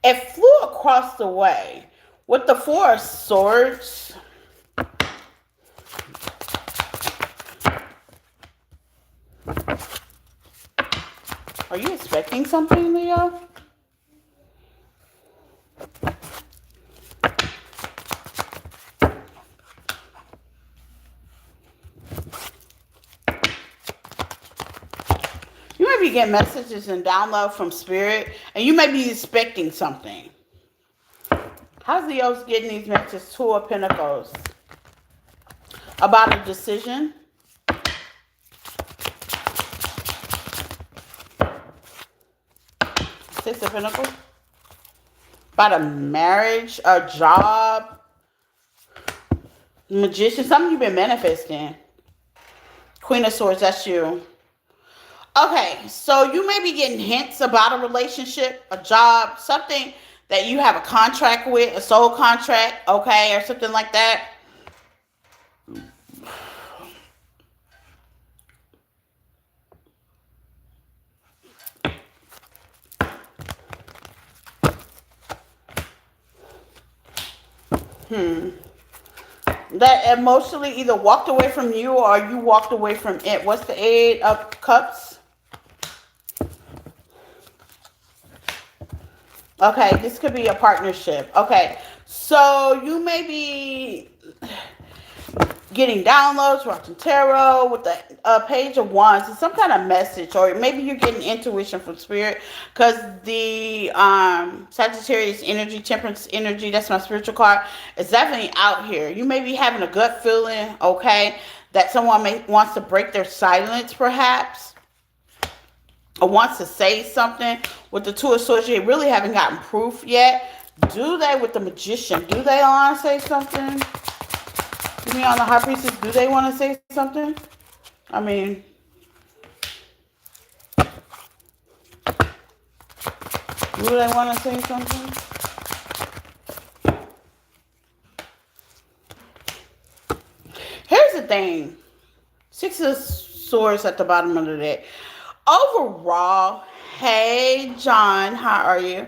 It flew across the way with the Four of Swords. Are you expecting something, Leo? You may be getting messages and download from Spirit, and you may be expecting something. How's Leo's getting these messages? Two of Pentacles. About a decision. Six of Pentacles. About a marriage, a job. Magician. Something you've been manifesting. Queen of Swords, that's you. Okay, so you may be getting hints about a relationship, a job, something that you have a contract with, a soul contract, okay, or something like that. That emotionally either walked away from you or you walked away from it. What's the Eight of Cups? Okay, this could be a partnership. Okay, so you may be getting downloads, watching tarot with the Page of Wands. It's some kind of message, or maybe you're getting intuition from Spirit, because the Sagittarius energy, Temperance energy, that's my spiritual card, is definitely out here. You may be having a gut feeling, okay, that someone wants to break their silence, perhaps, or wants to say something. With the Two of Swords, you really haven't gotten proof yet. Do they with the Magician? Do they want to say something? You mean on the High Priestess, do they want to say something? I mean, do they want to say something? Here's the thing. Six of Swords at the bottom of the deck. Overall, hey, John, how are you?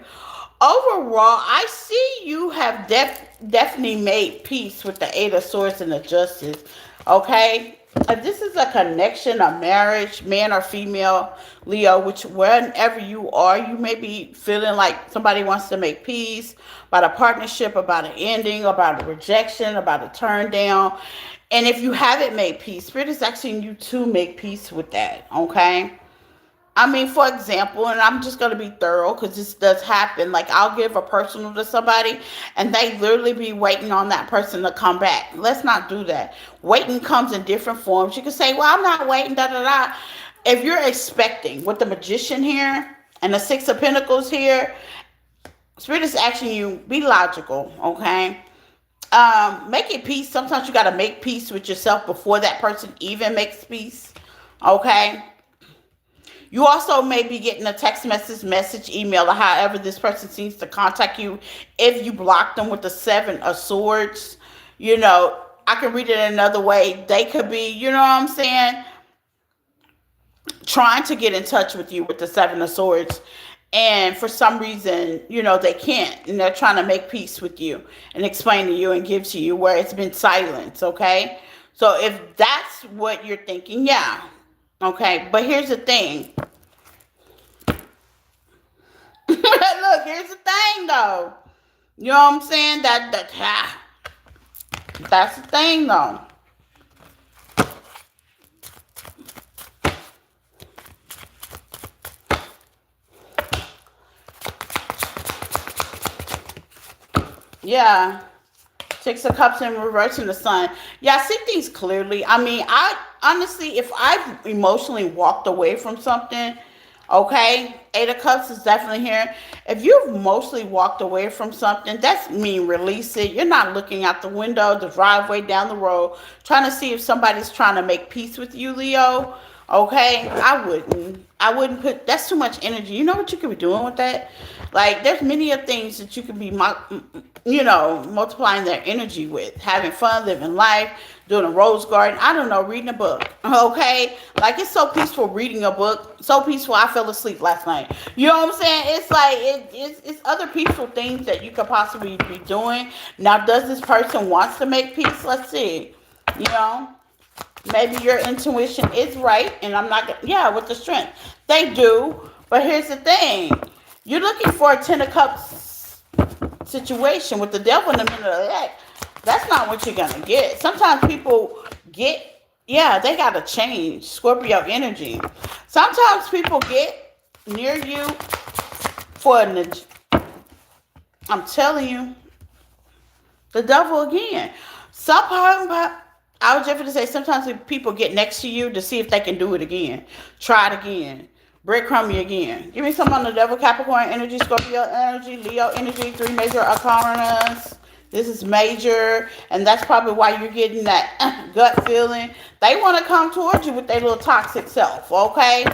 Overall, I see you have definitely made peace with the Eight of Swords and the Justice. Okay? If this is a connection, a marriage, man or female, Leo, which wherever you are, you may be feeling like somebody wants to make peace about a partnership, about an ending, about a rejection, about a turn down. And if you haven't made peace, Spirit is asking you to make peace with that. Okay? I mean, for example, and I'm just going to be thorough because this does happen. Like, I'll give a personal to somebody and they literally be waiting on that person to come back. Let's not do that. Waiting comes in different forms. You can say, well, I'm not waiting, da da da. If you're expecting with the Magician here and the Six of Pentacles here, Spirit is asking you, be logical, okay? Making peace. Sometimes you got to make peace with yourself before that person even makes peace, okay? You also may be getting a text message, email, or however this person seems to contact you. If you block them with the Seven of Swords, you know, I can read it another way. They could be, you know what I'm saying, trying to get in touch with you with the Seven of Swords. And for some reason, they can't. And they're trying to make peace with you and explain to you and give to you where it's been silence, okay? So if that's what you're thinking, yeah. Okay, but here's the thing. Look, here's the thing though. You know what I'm saying? That's the thing though. Yeah. Six of Cups in reverse in the sun. Yeah, I see things clearly. I mean, I honestly, if I've emotionally walked away from something, okay, Eight of Cups is definitely here. If you've mostly walked away from something, that's mean release it. You're not looking out the window, the driveway, down the road, trying to see if somebody's trying to make peace with you, Leo. Okay, I wouldn't. I wouldn't put. That's too much energy. You know what you could be doing with that? Like, there's many of things that you could be, multiplying their energy with, having fun, living life, doing a rose garden. I don't know, reading a book. Okay, like it's so peaceful reading a book. So peaceful. I fell asleep last night. You know what I'm saying? It's like it's other peaceful things that you could possibly be doing. Now, does this person wants to make peace? Let's see. You know. Maybe your intuition is right, and I'm not. Yeah, with the strength, they do. But here's the thing: you're looking for a Ten of Cups situation with the Devil in the middle of that. That's not what you're gonna get. Sometimes people get, yeah, they gotta change Scorpio energy. Sometimes people get near you for an. I'm telling you, the Devil again. Sometimes. I was just going to say, sometimes people get next to you to see if they can do it again. Try it again. Breadcrumb you again. Give me some on the Devil, Capricorn energy, Scorpio energy, Leo energy, three major arcanas. This is major, and that's probably why you're getting that gut feeling. They want to come towards you with their little toxic self, okay?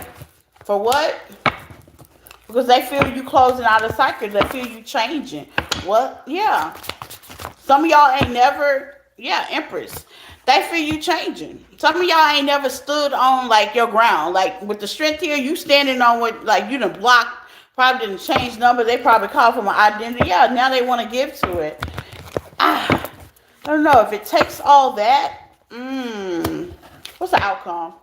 For what? Because they feel you closing out a cycle. They feel you changing. What? Yeah. Some of y'all ain't never, yeah, Empress. They feel you changing. Some of y'all ain't never stood on like your ground. Like with the strength here, you standing on what, like you done blocked, probably didn't change number. They probably call from an identity. Yeah, now they want to give to it. I don't know if it takes all that. What's the outcome?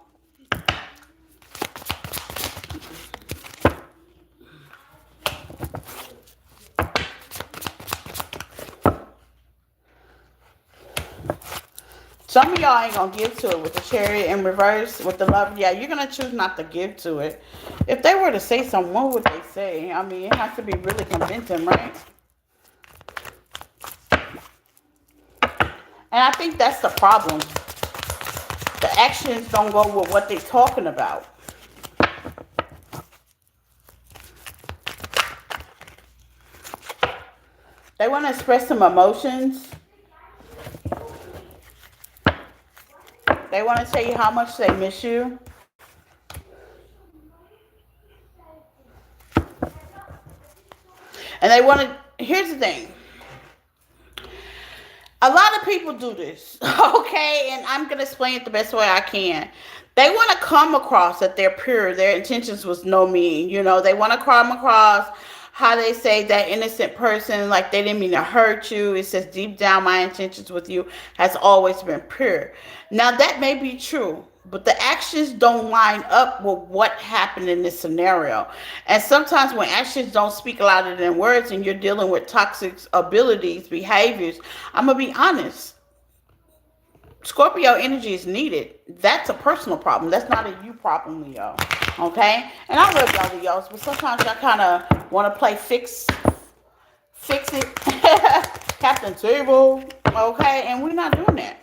Some of y'all ain't gonna give to it with the Chariot in reverse, with the Love. Yeah, you're gonna choose not to give to it. If they were to say something, what would they say? I mean, it has to be really convincing, right? And I think that's the problem. The actions don't go with what they're talking about. They want to express some emotions. They want to tell you how much they miss you. And they want to, here's the thing. A lot of people do this, okay? And I'm going to explain it the best way I can. They want to come across that they're pure. Their intentions was no mean. They want to come across how they say that innocent person, like they didn't mean to hurt you. It says deep down, my intentions with you has always been pure. Now, that may be true, but the actions don't line up with what happened in this scenario. And sometimes when actions don't speak louder than words and you're dealing with toxic abilities, behaviors, I'm going to be honest. Scorpio energy is needed. That's a personal problem. That's not a you problem, Leo. Okay? And I love y'all Leos, but sometimes y'all kind of want to play fix it. Captain Table. Okay? And we're not doing that.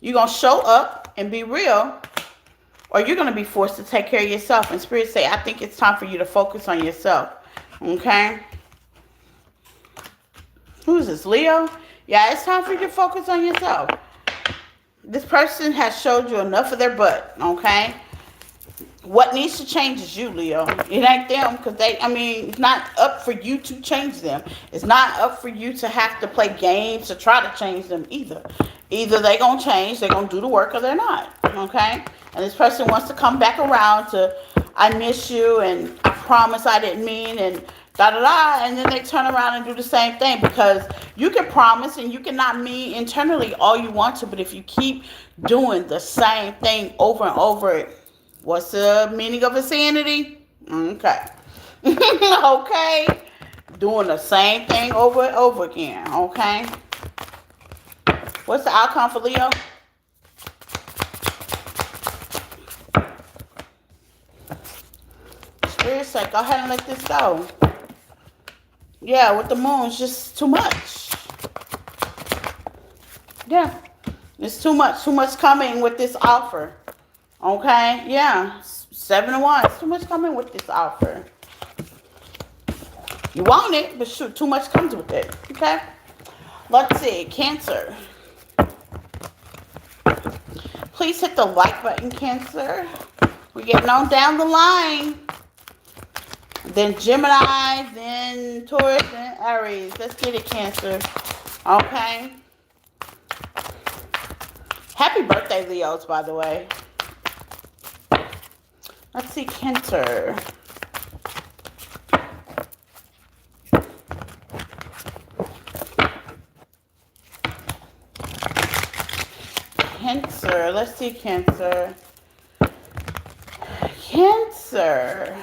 You're going to show up and be real, or you're going to be forced to take care of yourself. And Spirit say, I think it's time for you to focus on yourself. Okay? Who is this, Leo? Yeah, it's time for you to focus on yourself. This person has showed you enough of their butt, okay? What needs to change is you, Leo. It ain't them, because it's not up for you to change them. It's not up for you to have to play games to try to change them either. Either they gonna change, they're gonna do the work, or they're not. Okay? And this person wants to come back around to, I miss you, and I promise I didn't mean, and da da da, and then they turn around and do the same thing, because you can promise and you cannot mean internally all you want to, but if you keep doing the same thing over and over, what's the meaning of insanity? Okay. Okay? Doing the same thing over and over again. Okay? What's the outcome for Leo? Spirit said, go ahead and let this go. Yeah, with the moon, it's just too much. Yeah. It's too much. Too much coming with this offer. Okay? Yeah. 7 of Wands. Too much coming with this offer. You want it, but shoot, too much comes with it. Okay? Let's see. Cancer. Please hit the like button, Cancer. We're getting on down the line. Then Gemini, then Taurus, then Aries. Let's get it, Cancer. Okay? Happy birthday, Leos, by the way. Let's see, Cancer. Cancer. Let's see, Cancer. Cancer.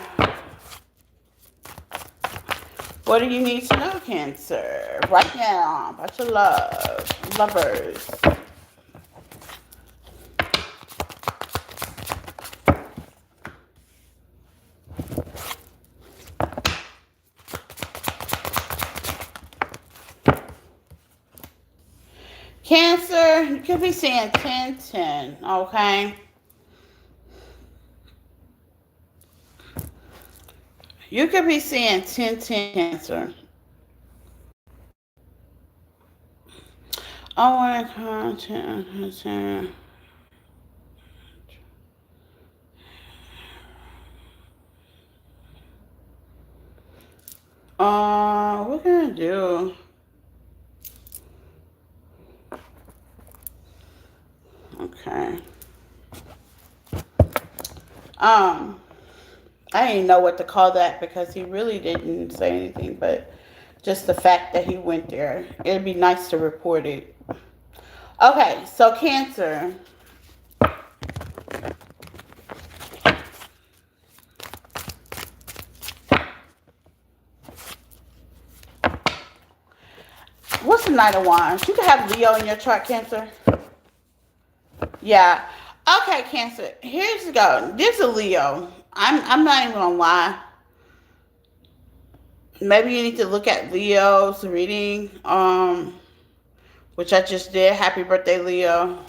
What do you need to know, Cancer? Right now, about your love. Lovers. Cancer, you could be saying 10-10, okay? You could be saying 10-10, Cancer. I want to content. What can I do? Okay. I didn't know what to call that because he really didn't say anything, but just the fact that he went there. It'd be nice to report it. Okay, so Cancer. What's the Knight of Wands? You can have Leo in your chart, Cancer. Yeah. Okay, Cancer. Here's the go. There's a Leo. I'm not even gonna lie. Maybe you need to look at Leo's reading, which I just did. Happy birthday, Leo.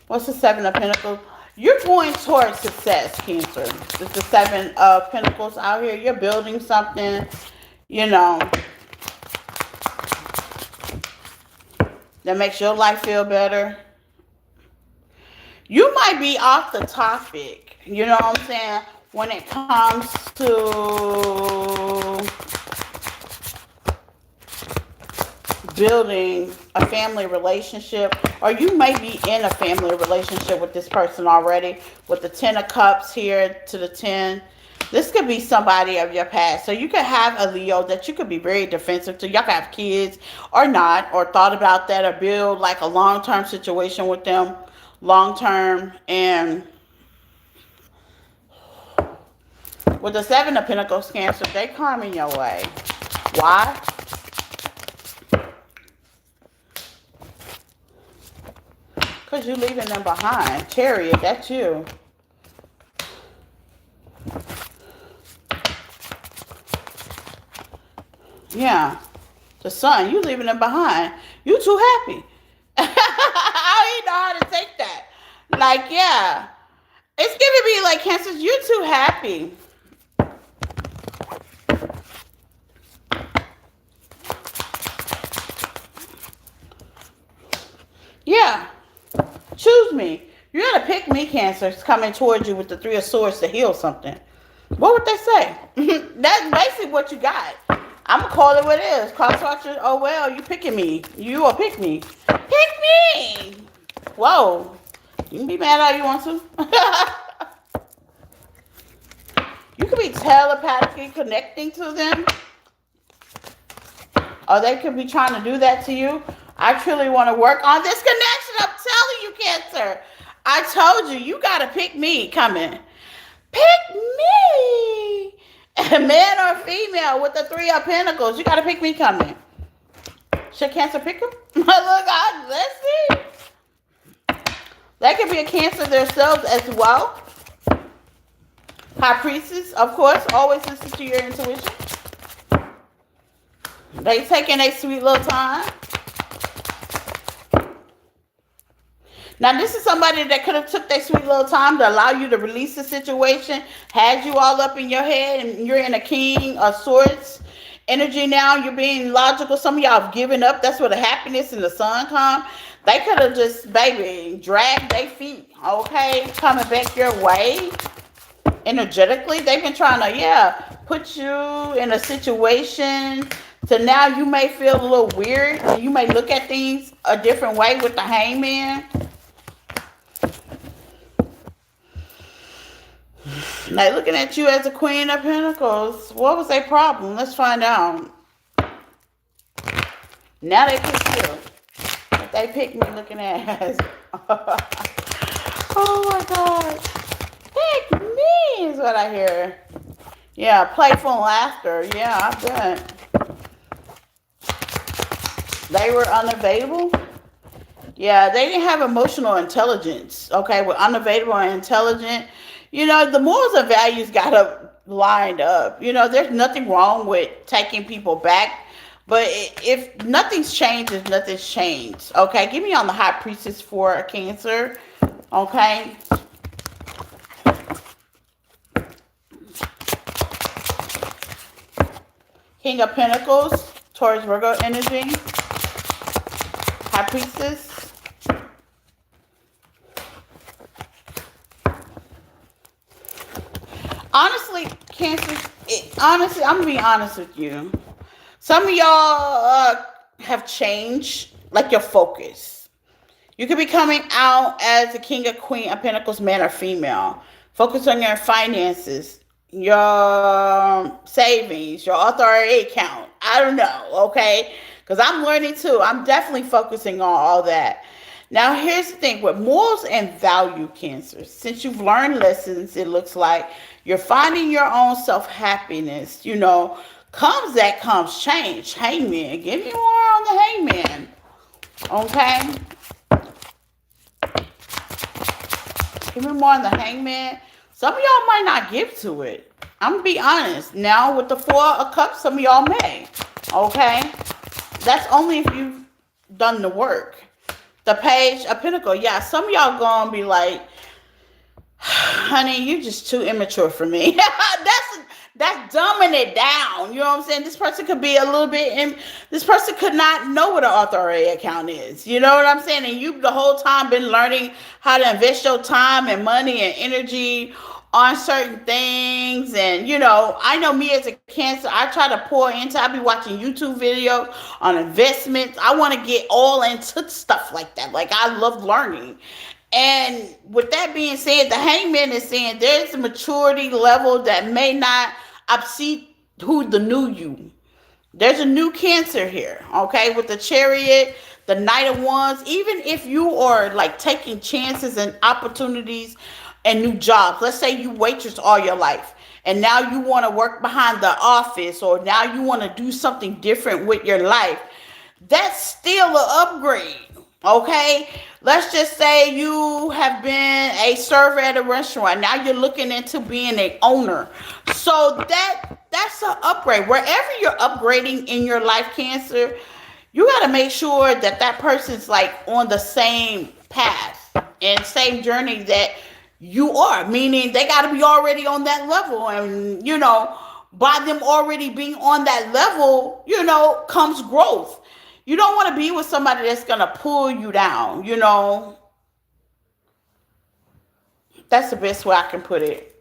What's the Seven of Pentacles? You're going towards success, Cancer. It's the Seven of Pentacles out here. You're building something, you know, that makes your life feel better. You might be off the topic, you know what I'm saying, when it comes to building a family relationship, or you may be in a family relationship with this person already, with the 10 of Cups here to the 10. This could be somebody of your past. So you could have a Leo that you could be very defensive to. Y'all could have kids or not, or thought about that, or build like a long-term situation with them. Long-term. And with the Seven of Pentacles, Cancer, they coming your way. Why? Because you're leaving them behind. Chariot, that's you. Yeah. The Sun, you leaving them behind. You too happy. I don't even know how to take that. Like, yeah. It's giving me like, Cancer, you're too happy. Yeah. Choose me. You gotta pick me, Cancer. It's coming towards you with the Three of Swords to heal something. What would they say? That's basically what you got. I'm gonna call it what it is. Cross watchers. Oh well, you picking me. You will pick me. Pick me. Whoa. You can be mad all you want to. You could be telepathically connecting to them, or they could be trying to do that to you. I truly want to work on this connection. I'm telling you, Cancer. I told you, you gotta pick me coming. Pick me. Man or female with the Three of Pentacles. You gotta pick me coming. Should Cancer pick them? Look, let's see. That could be a Cancer themselves as well. High Priestess, of course, always listen to your intuition. They taking a sweet little time. Now, this is somebody that could have took their sweet little time to allow you to release the situation, had you all up in your head, and you're in a King of Swords energy now. You're being logical. Some of y'all have given up. That's where the happiness and the sun come. They could have just, baby, dragged their feet, okay, coming back your way. Energetically, they've been trying to, put you in a situation so now you may feel a little weird. And you may look at things a different way with the Hangman. They looking at you as a Queen of Pentacles. What was their problem? Let's find out. Now they pick you. If they pick me looking at. Oh my God. Pick me is what I hear. Yeah, playful laughter. Yeah, I bet. They were unavailable. Yeah, they didn't have emotional intelligence. Okay, with unavailable and intelligent. The morals and values got up lined up. There's nothing wrong with taking people back. But if nothing's changed, if nothing's changed. Okay, give me on the High Priestess for a Cancer. Okay. King of Pentacles, Taurus Virgo energy. High Priestess. Honestly, Cancer, honestly, I'm going to be honest with you. Some of y'all have changed, like your focus. You could be coming out as a King or Queen of Pentacles, man or female. Focus on your finances, your savings, your authority account. I don't know, okay? Because I'm learning too. I'm definitely focusing on all that. Now, here's the thing. With morals and value, Cancer, since you've learned lessons, it looks like you're finding your own self-happiness. Comes change. Hangman. Give me more on the Hangman. Okay? Give me more on the Hangman. Some of y'all might not give to it. I'm going to be honest. Now, with the Four of Cups, some of y'all may. Okay? That's only if you've done the work. The Page of Pentacles. Yeah, some of y'all going to be like, honey, you just too immature for me. That's dumbing it down. You know what I'm saying? This person could be a little bit, this person could not know what an authority account is. You know what I'm saying? And you the whole time been learning how to invest your time and money and energy on certain things. And, I know me as a Cancer, I try to pour into, I be watching YouTube videos on investments. I want to get all into stuff like that. Like, I love learning. And with that being said, the Hangman is saying there's a maturity level that may not upset who the new you. There's a new Cancer here, okay? With the Chariot, the Knight of Wands, even if you are like taking chances and opportunities and new jobs. Let's say you waitress all your life and now you want to work behind the office, or now you want to do something different with your life. That's still an upgrade. Okay, let's just say you have been a server at a restaurant. Now you're looking into being an owner. So that's an upgrade. Wherever you're upgrading in your life, Cancer, you got to make sure that person's like on the same path and same journey that you are. Meaning they got to be already on that level. And, by them already being on that level, comes growth. You don't want to be with somebody that's going to pull you down, That's the best way I can put it.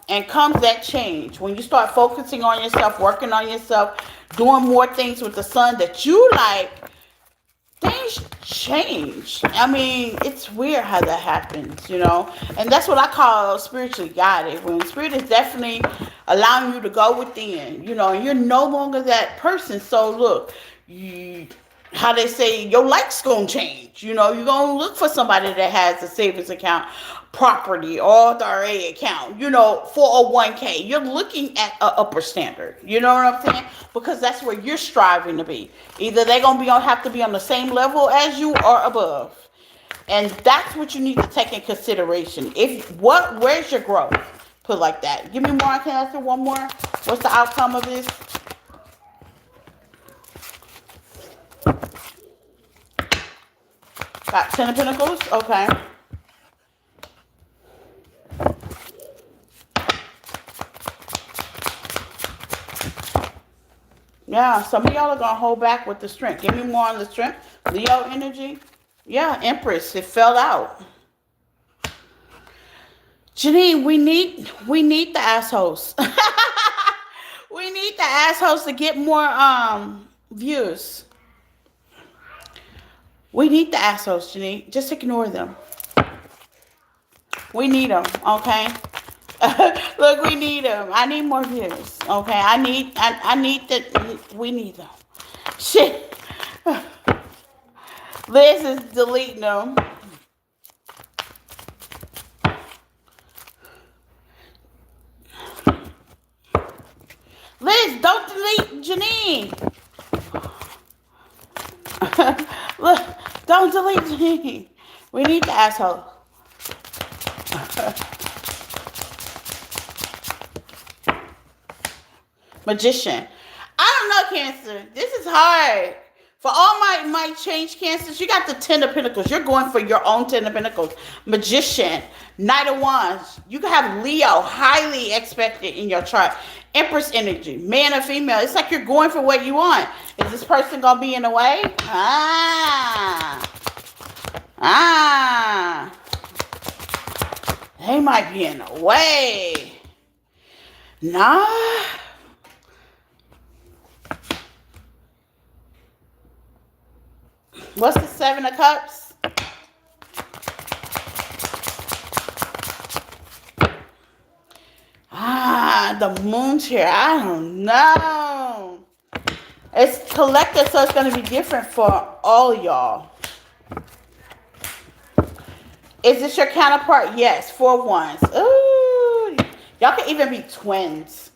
and comes that change. When you start focusing on yourself, working on yourself, doing more things with the sun that you like, things change. I mean, it's weird how that happens, you know? And that's what I call spiritually guided. When spirit is definitely allowing you to go within, you know, and you're no longer that person. So look, you, how they say your life's gonna change. You know, you're gonna look for somebody that has a savings account, property, RA account, you know, 401k. You're looking at an upper standard. You know what I'm saying? Because that's where you're striving to be. Either they're gonna be on have to be on the same level as you or above. And that's what you need to take in consideration. If what where's your growth? Put it like that. Give me more. I can answer one more. What's the outcome of this? Got 10 of Pentacles? Okay. Yeah, some of y'all are going to hold back with the strength. Give me more on the strength. Leo energy. Yeah, Empress. It fell out. Janine, we need the assholes. We need the assholes to get more views. We need the assholes, Janine. Just ignore them. We need them, okay? Look, we need them. I need more views, okay? I need that. We need them. Shit. Liz is deleting them. Liz, don't delete Janine. Look, don't delete Janine. We need the asshole. Magician. I don't know, Cancer. This is hard. For all my change Cancers, you got the 10 of Pentacles. You're going for your own 10 of Pentacles. Magician. Knight of Wands. You can have Leo highly expected in your chart. Empress energy. Man or female. It's like you're going for what you want. Is this person going to be in the way? They might be in the way. Nah. What's the 7 of Cups? The Moon's here. I don't know. It's collective, so it's going to be different for all y'all. Is this your counterpart? Yes, 4 wands. Ooh, y'all can even be twins.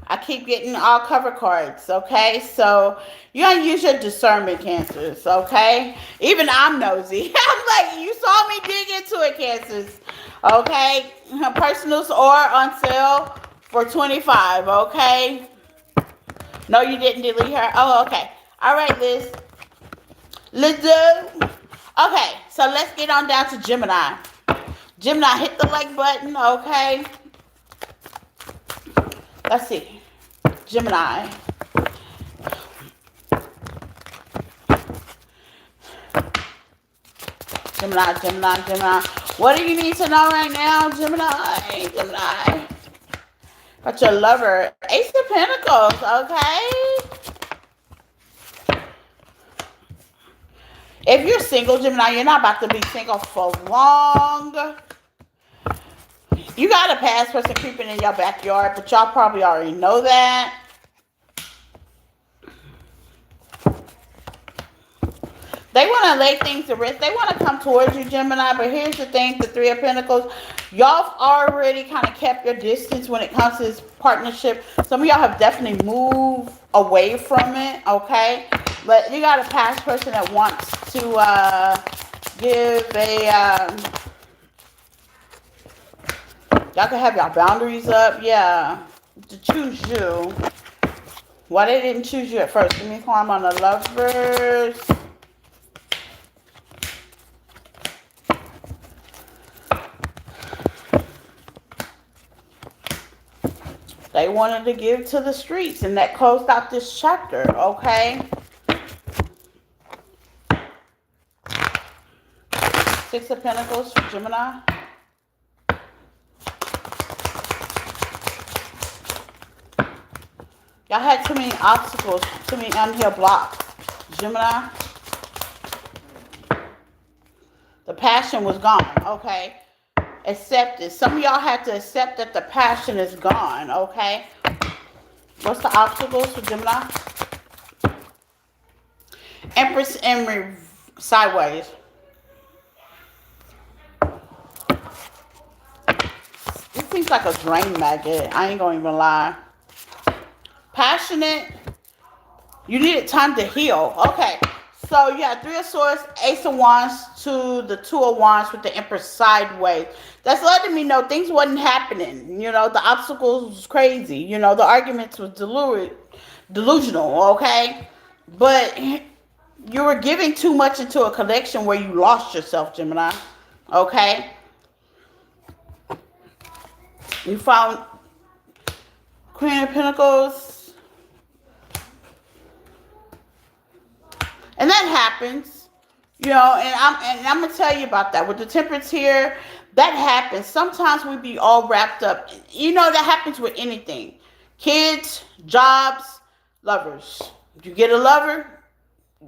I keep getting all cover cards, okay? So you gotta use your discernment, Cancers, okay? Even I'm nosy. I'm like, you saw me dig into it, Cancers, okay? Personals are on sale for $25, okay? No, you didn't delete her. Oh, okay. All right, Liz. Let's do. Okay, so let's get on down to Gemini. Gemini, hit the like button, okay? Let's see. Gemini. Gemini. What do you need to know right now, Gemini? About your lover. Ace of Pentacles, okay? If you're single, Gemini, you're not about to be single for long. You got a past person creeping in your backyard, but y'all probably already know that. They want to lay things to rest. They want to come towards you, Gemini. But here's the thing, the 3 of Pentacles. Y'all already kind of kept your distance when it comes to this partnership. Some of y'all have definitely moved away from it, okay? But you got a past person that wants to give a... y'all can have y'all boundaries up, yeah. To choose you. Why they didn't choose you at first? Give me a climb on the Lovers. They wanted to give to the streets, and that closed out this chapter, okay? 6 of Pentacles for Gemini. Y'all had too many obstacles, too many unhealed blocks. Gemini, the passion was gone. Okay. Accept it. Some of y'all had to accept that the passion is gone. Okay. What's the obstacles for Gemini? Empress in sideways. This seems like a drain magnet. I ain't gonna even lie. Passionate. You needed time to heal. Okay. So you had Three of Swords, Ace of Wands to the Two of Wands with the Empress sideways. That's letting me know things wasn't happening. You know, the obstacles was crazy. You know, the arguments was delusional. Okay. But you were giving too much into a connection where you lost yourself, Gemini. Okay. You found Queen of Pentacles. And that happens. You know, and I'm gonna tell you about that. With the Temperance here, that happens. Sometimes we be all wrapped up. You know, that happens with anything. Kids, jobs, lovers. You get a lover,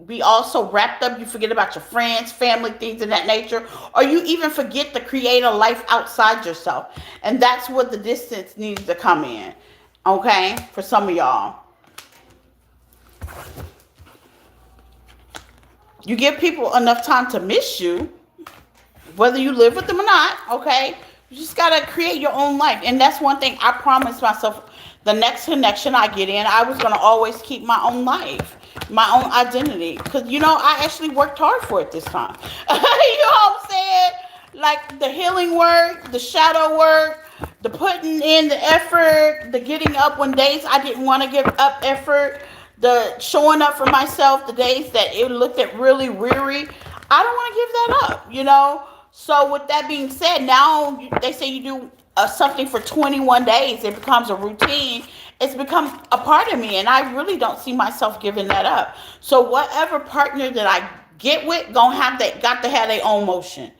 be also wrapped up. You forget about your friends, family, things of that nature, or you even forget to create a life outside yourself. And that's where the distance needs to come in. Okay, for some of y'all, you give people enough time to miss you, whether you live with them or not. Okay, you just gotta create your own life. And that's one thing I promised myself. The next connection I get in, I was gonna always keep my own life, my own identity, because you know I actually worked hard for it this time. You know what I'm saying? Like the healing work, the shadow work, the putting in the effort, the getting up when days I didn't want to give up effort, the showing up for myself the days that it looked at really weary. I don't want to give that up, you know. So with that being said, now they say you do something for 21 days, it becomes a routine. It's become a part of me, and I really don't see myself giving that up. So whatever partner that I get with, got to have their own motion.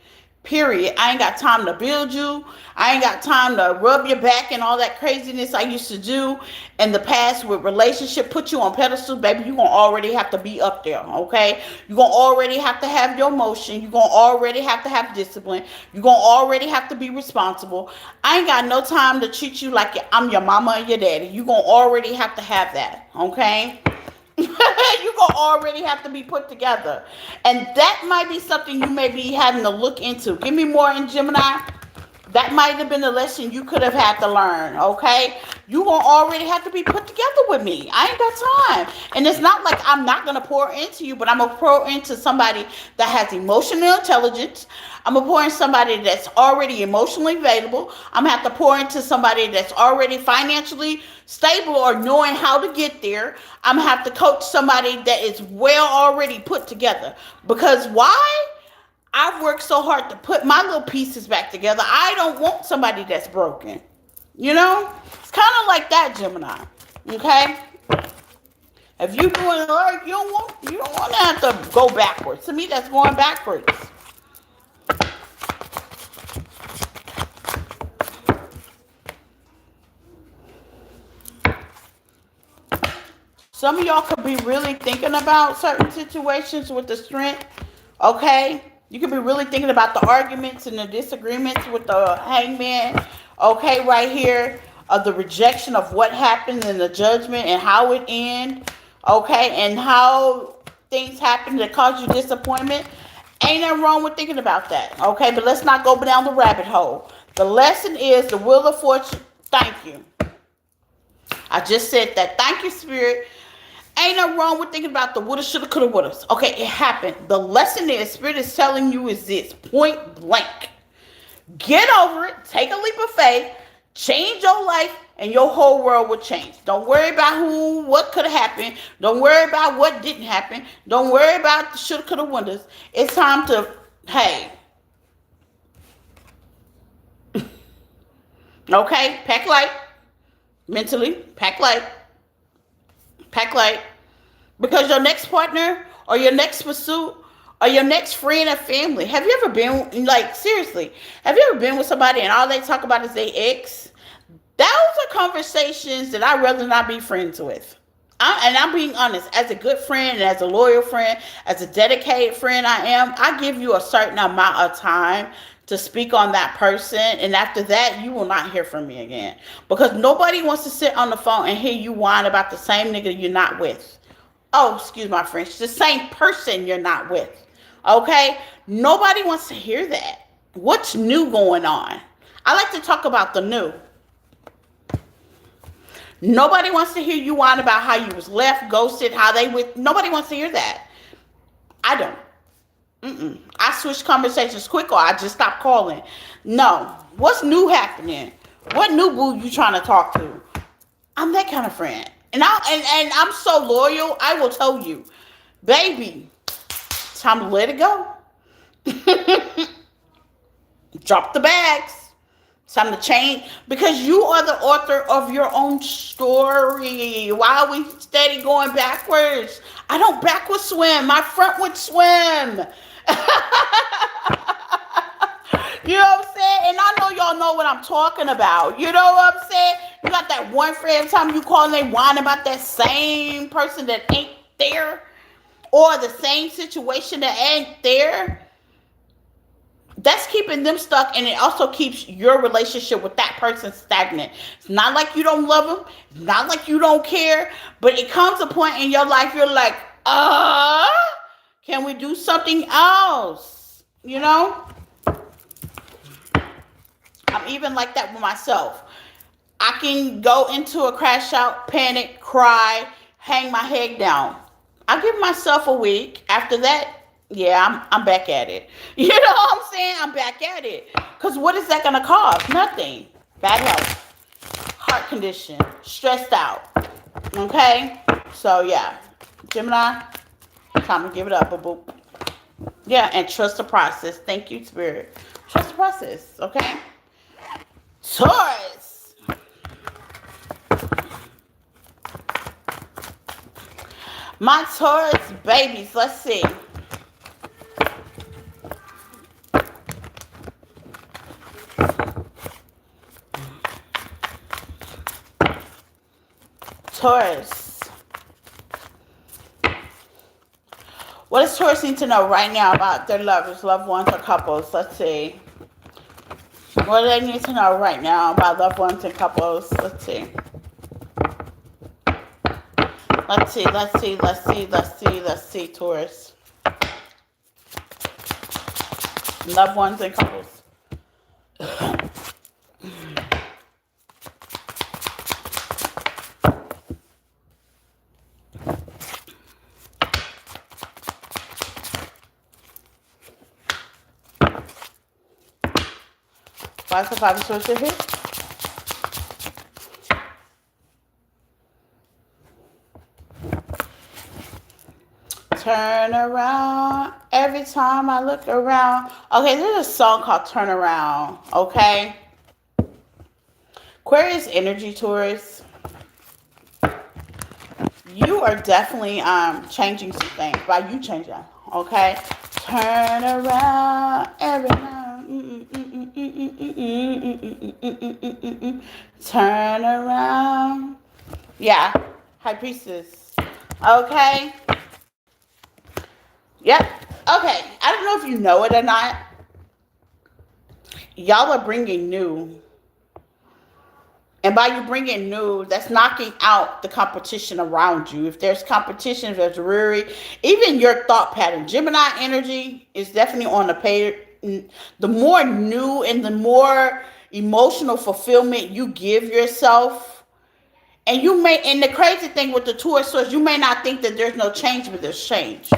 Period. I ain't got time to build you. I ain't got time to rub your back and all that craziness I used to do in the past with relationship. Put you on pedestal, baby. You're going to already have to be up there, okay? You're going to already have to have your motion. You're going to already have to have discipline. You're going to already have to be responsible. I ain't got no time to treat you like I'm your mama and your daddy. You're going to already have to have that, okay? You're going to already have to be put together. And that might be something you may be having to look into. Give me more in Gemini. That might have been a lesson you could have had to learn, okay? You're going to already have to be put together with me. I ain't got time. And it's not like I'm not going to pour into you, but I'm going to pour into somebody that has emotional intelligence. I'm going to pour into somebody that's already emotionally available. I'm going to have to pour into somebody that's already financially stable or knowing how to get there. I'm going to have to coach somebody that is well already put together. Because why? I've worked so hard to put my little pieces back together. I don't want somebody that's broken. You know? It's kind of like that, Gemini. Okay? If you're doing work, you don't want to have to go backwards. To me, that's going backwards. Some of y'all could be really thinking about certain situations with the Strength. Okay? You could be really thinking about the arguments and the disagreements with the Hangman. Okay, right here. Of the rejection of what happened and the judgment and how it ended. Okay, and how things happen that cause you disappointment. Ain't nothing wrong with thinking about that. Okay, but let's not go down the rabbit hole. The lesson is the Wheel of Fortune. Thank you. I just said that. Thank you, Spirit. Ain't nothing wrong with thinking about the woulda, shoulda, coulda, woulda. Okay, it happened. The lesson is Spirit is telling you is this, point blank. Get over it. Take a leap of faith. Change your life, and your whole world will change. Don't worry about what could have happened. Don't worry about what didn't happen. Don't worry about the shoulda, coulda, wouldas. It's time to, hey. Okay, pack light. Mentally, pack light. Pack light. Because your next partner or your next pursuit or your next friend or family, have you ever been, like, seriously, have you ever been with somebody and all they talk about is their ex? Those are conversations that I'd rather not be friends with. And I'm being honest, as a good friend and as a loyal friend, as a dedicated friend I give you a certain amount of time to speak on that person. And after that, you will not hear from me again. Because nobody wants to sit on the phone and hear you whine about the same nigga you're not with. Oh, excuse my French, the same person you're not with. Okay? Nobody wants to hear that. What's new going on? I like to talk about the new. Nobody wants to hear you whine about how you was left, ghosted, how they with. Nobody wants to hear that. I don't. I switch conversations quick, or I just stop calling. No. What's new happening? What new boo you trying to talk to? I'm that kind of friend. And I'm so loyal, I will tell you, baby, time to let it go. Drop the bags. It's time to change, because you are the author of your own story. Why are we steady going backwards? I don't backward swim. My front would swim. You know what I'm saying? And I know y'all know what I'm talking about. You know what I'm saying? You got that one friend, every time you call and they whine about that same person that ain't there, or the same situation that ain't there. That's keeping them stuck, and it also keeps your relationship with that person stagnant. It's not like you don't love them. It's not like you don't care. But it comes a point in your life you're like, can we do something else? You know? I'm even like that with myself. I can go into a crash out, panic, cry, hang my head down. I give myself a week. After that, yeah, I'm back at it. You know what I'm saying? I'm back at it. Because what is that going to cause? Nothing. Bad health, heart condition, stressed out. Okay? So, yeah. Gemini, time to give it up. Boop, boop. Yeah, and trust the process. Thank you, Spirit. Trust the process. Okay? Taurus. My Taurus babies. Let's see. Taurus. What does Taurus need to know right now about their lovers, loved ones, or couples? Let's see. What do they need to know right now about loved ones and couples? Let's see. Let's see, let's see, let's see, let's see, let's see, Taurus. Loved ones and couples. 5 of Swords here. Turn around every time I look around. Okay, there's a song called Turn Around, okay? Aquarius energy, Taurus. You are definitely changing some things by you changing, okay? Turn around every now. Turn around. Yeah, High Priestess. Okay. Yep. Okay. I don't know if you know it or not. Y'all are bringing new. And by you bringing new, that's knocking out the competition around you. If there's competition, if there's worry, even your thought pattern. Gemini energy is definitely on the page. The more new and the more emotional fulfillment you give yourself. And the crazy thing with the Taurus source, you may not think that there's no change, but there's change.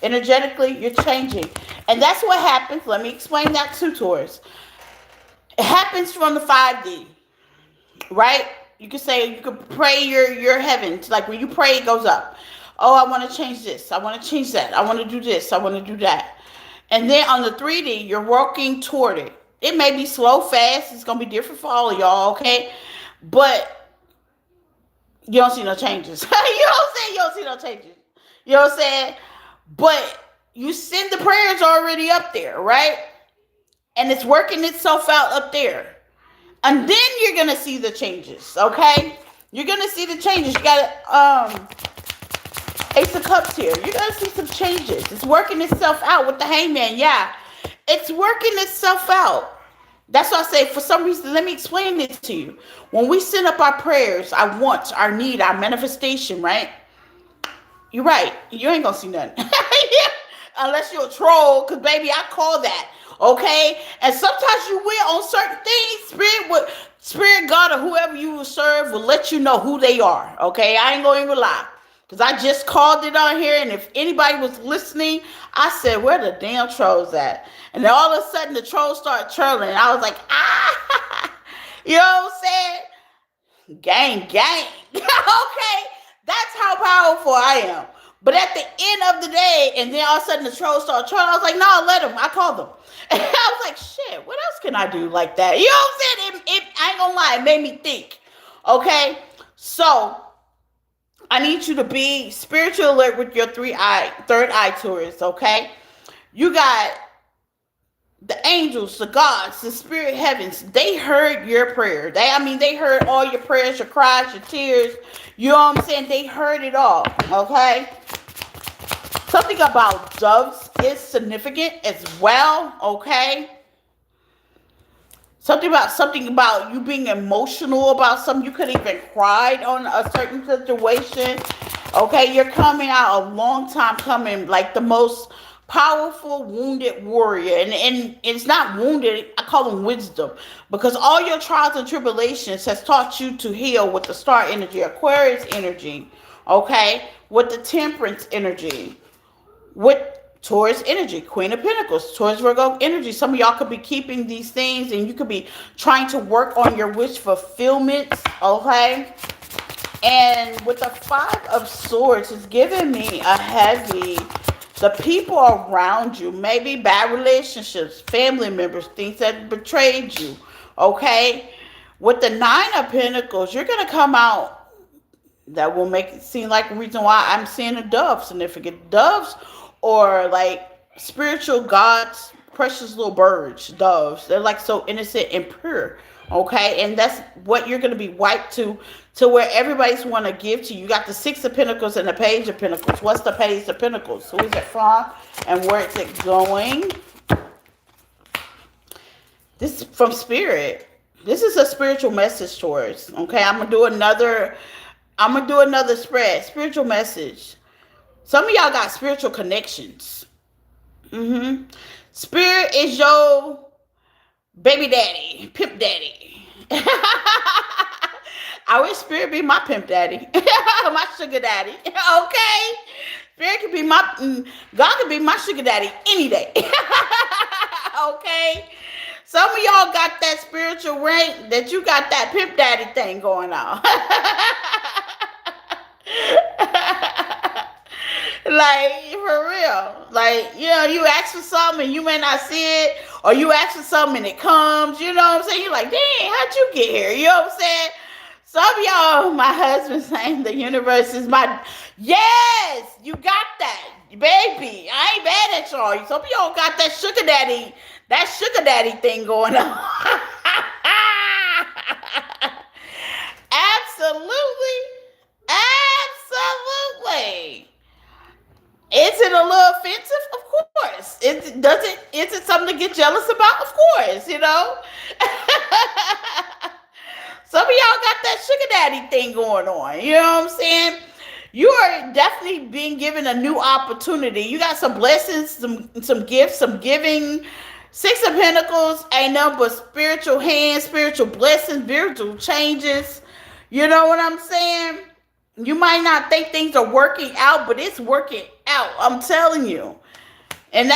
Energetically, you're changing. And that's what happens. Let me explain that to Taurus. It happens from the 5D. Right? You could pray your heavens. Like when you pray, it goes up. Oh, I want to change this. I want to change that. I want to do this. I want to do that. And then on the 3D, you're working toward it. It may be slow, fast. It's going to be different for all of y'all, okay? But you don't see no changes. You know what I'm saying? You don't see no changes. You know what I'm saying? But you send the prayers already up there, right? And it's working itself out up there. And then you're gonna see the changes, okay? You're gonna see the changes. You got Ace of Cups here. You're gonna see some changes. It's working itself out with the Hangman. Yeah, it's working itself out. That's why I say, for some reason, let me explain this to you. When we send up our prayers, our wants, our need, our manifestation, right? You're right. You ain't gonna see nothing. Unless you're a troll, because baby, I call that. Okay? And sometimes you will on certain things. Spirit God or whoever you will serve will let you know who they are. Okay? I ain't gonna even lie. Because I just called it on here, and if anybody was listening, I said, where the damn trolls at? And then all of a sudden the trolls started trolling. And I was like, ah, you know what I'm saying? Gang, gang. Okay, that's how powerful I am. But at the end of the day, and then all of a sudden the trolls started trolling, I was like, no, let them. I called them. And I was like, shit, what else can I do like that? You know what I'm saying? I ain't gonna lie, it made me think. Okay, so I need you to be spiritual alert with your third eye tourists, okay? You got the angels, the gods, the spirit heavens. They heard your prayer. They heard all your prayers, your cries, your tears. You know what I'm saying? They heard it all, okay? Something about doves is significant as well, okay? Something about you being emotional about something. You could even cry on a certain situation. Okay, you're coming out a long time coming, like the most powerful wounded warrior. And it's not wounded, I call them wisdom. Because all your trials and tribulations has taught you to heal with the star energy, Aquarius energy, okay, with the temperance energy, with Taurus energy, Queen of Pentacles, Taurus Virgo energy. Some of y'all could be keeping these things and you could be trying to work on your wish fulfillment, okay? And with the Five of Swords, it's giving me a heavy, the people around you, maybe bad relationships, family members, things that betrayed you, okay? With the Nine of Pentacles, you're going to come out, that will make it seem like a reason why I'm seeing a dove significant. Doves or like spiritual gods, precious little birds, doves. They're like so innocent and pure. Okay, and that's what you're going to be wiped to where everybody's want to give to you. You got the Six of Pentacles and the Page of Pentacles. What's the Page of Pentacles? Who is it from and where is it going? This is from Spirit. This is a spiritual message towards. Okay, I'm gonna do another spread. Spiritual message. Some of y'all got spiritual connections. Spirit is your baby daddy, pimp daddy. I wish Spirit be my pimp daddy, my sugar daddy. Okay, Spirit could be God could be my sugar daddy any day. Okay, some of y'all got that spiritual rank that you got that pimp daddy thing going on. Like, for real. Like, you ask for something and you may not see it, or you ask for something and it comes, you know what I'm saying? You're like, dang, how'd you get here? You know what I'm saying? Some of y'all, my husband's saying the universe is yes, you got that, baby. I ain't mad at y'all. Some of y'all got that sugar daddy thing going on. Absolutely. Absolutely. Is it a little offensive? Of course. Is it something to get jealous about? Of course, Some of y'all got that sugar daddy thing going on. You know what I'm saying? You are definitely being given a new opportunity. You got some blessings, some gifts, some giving. Six of Pentacles ain't nothing but spiritual hands, spiritual blessings, spiritual changes. You know what I'm saying? You might not think things are working out, but it's working out. I'm telling you. And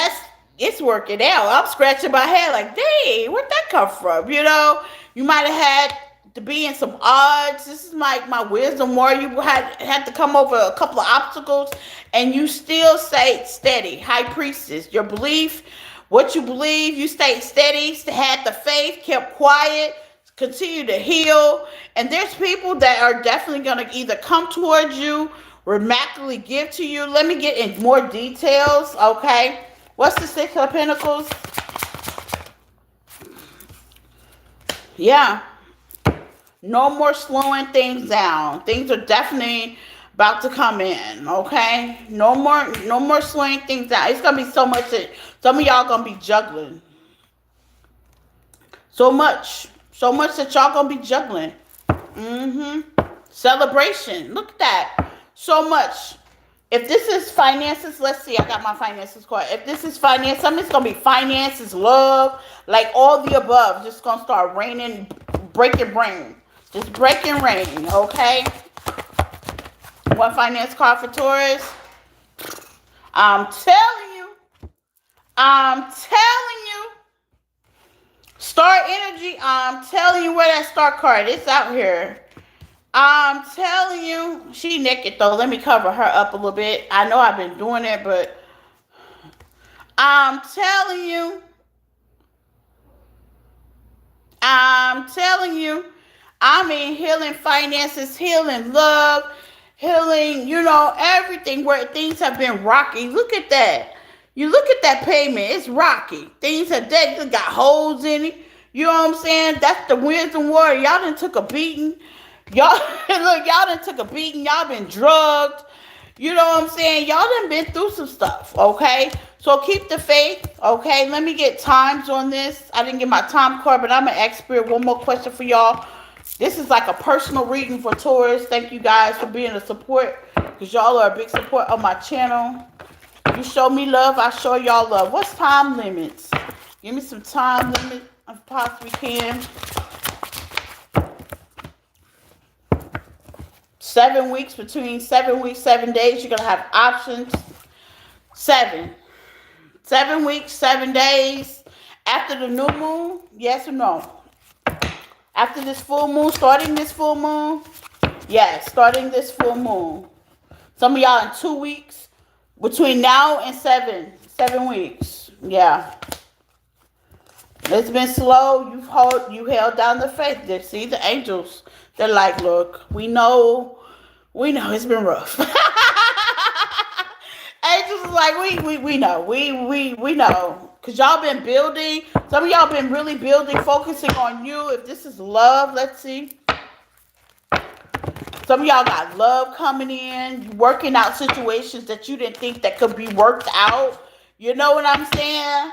it's working out. I'm scratching my head like, dang, where'd that come from? You might have had to be in some odds. This is my wisdom where you had to come over a couple of obstacles and you still stayed steady. High Priestess, your belief, what you believe, you stayed steady, had the faith, kept quiet, continue to heal. And there's people that are definitely going to either come towards you, remarkably give to you. Let me get in more details, okay? What's the Six of Pentacles? Yeah. No more slowing things down. Things are definitely about to come in. Okay, no more slowing things down. It's gonna be so much that some of y'all gonna be juggling. So much that y'all gonna be juggling. Mm-hmm. Celebration. Look at that. So much. If this is finances, let's see. I got my finances card. If this is finance, something's gonna be finances, love, like all the above. Just gonna start raining, breaking rain. Just breaking rain. Okay. One finance card for Taurus. I'm telling you. I'm telling you. Star energy. I'm telling you where that star card is out here. I'm telling you, she naked though. Let me cover her up a little bit. I know I've been doing it, but I'm telling you, I mean, healing finances, healing love, healing, everything where things have been rocky. Look at that. You look at that pavement, it's rocky. Things have got holes in it. You know what I'm saying? That's the winds and water. Y'all done took a beating. Y'all done took a beating. Y'all been drugged. You know what I'm saying? Y'all done been through some stuff, okay? So keep the faith, okay? Let me get times on this. I didn't get my time card, but I'm an expert. One more question for y'all. This is like a personal reading for Taurus. Thank you guys for being a support, because y'all are a big support on my channel. You show me love, I show y'all love. What's time limits? Give me some time limit if possibly can. 7 weeks, between 7 weeks, 7 days. You're going to have options. 7 weeks, 7 days. After the new moon, yes or no? After this full moon, starting this full moon? Yes, starting this full moon. Some of y'all in 2 weeks. Between now and 7 weeks. Yeah. It's been slow. You held down the faith. See, the angels, they're like, look, we know it's been rough. Angels is like, we know. We know. Because y'all been building. Some of y'all been really building, focusing on you. If this is love, let's see. Some of y'all got love coming in, working out situations that you didn't think that could be worked out. You know what I'm saying?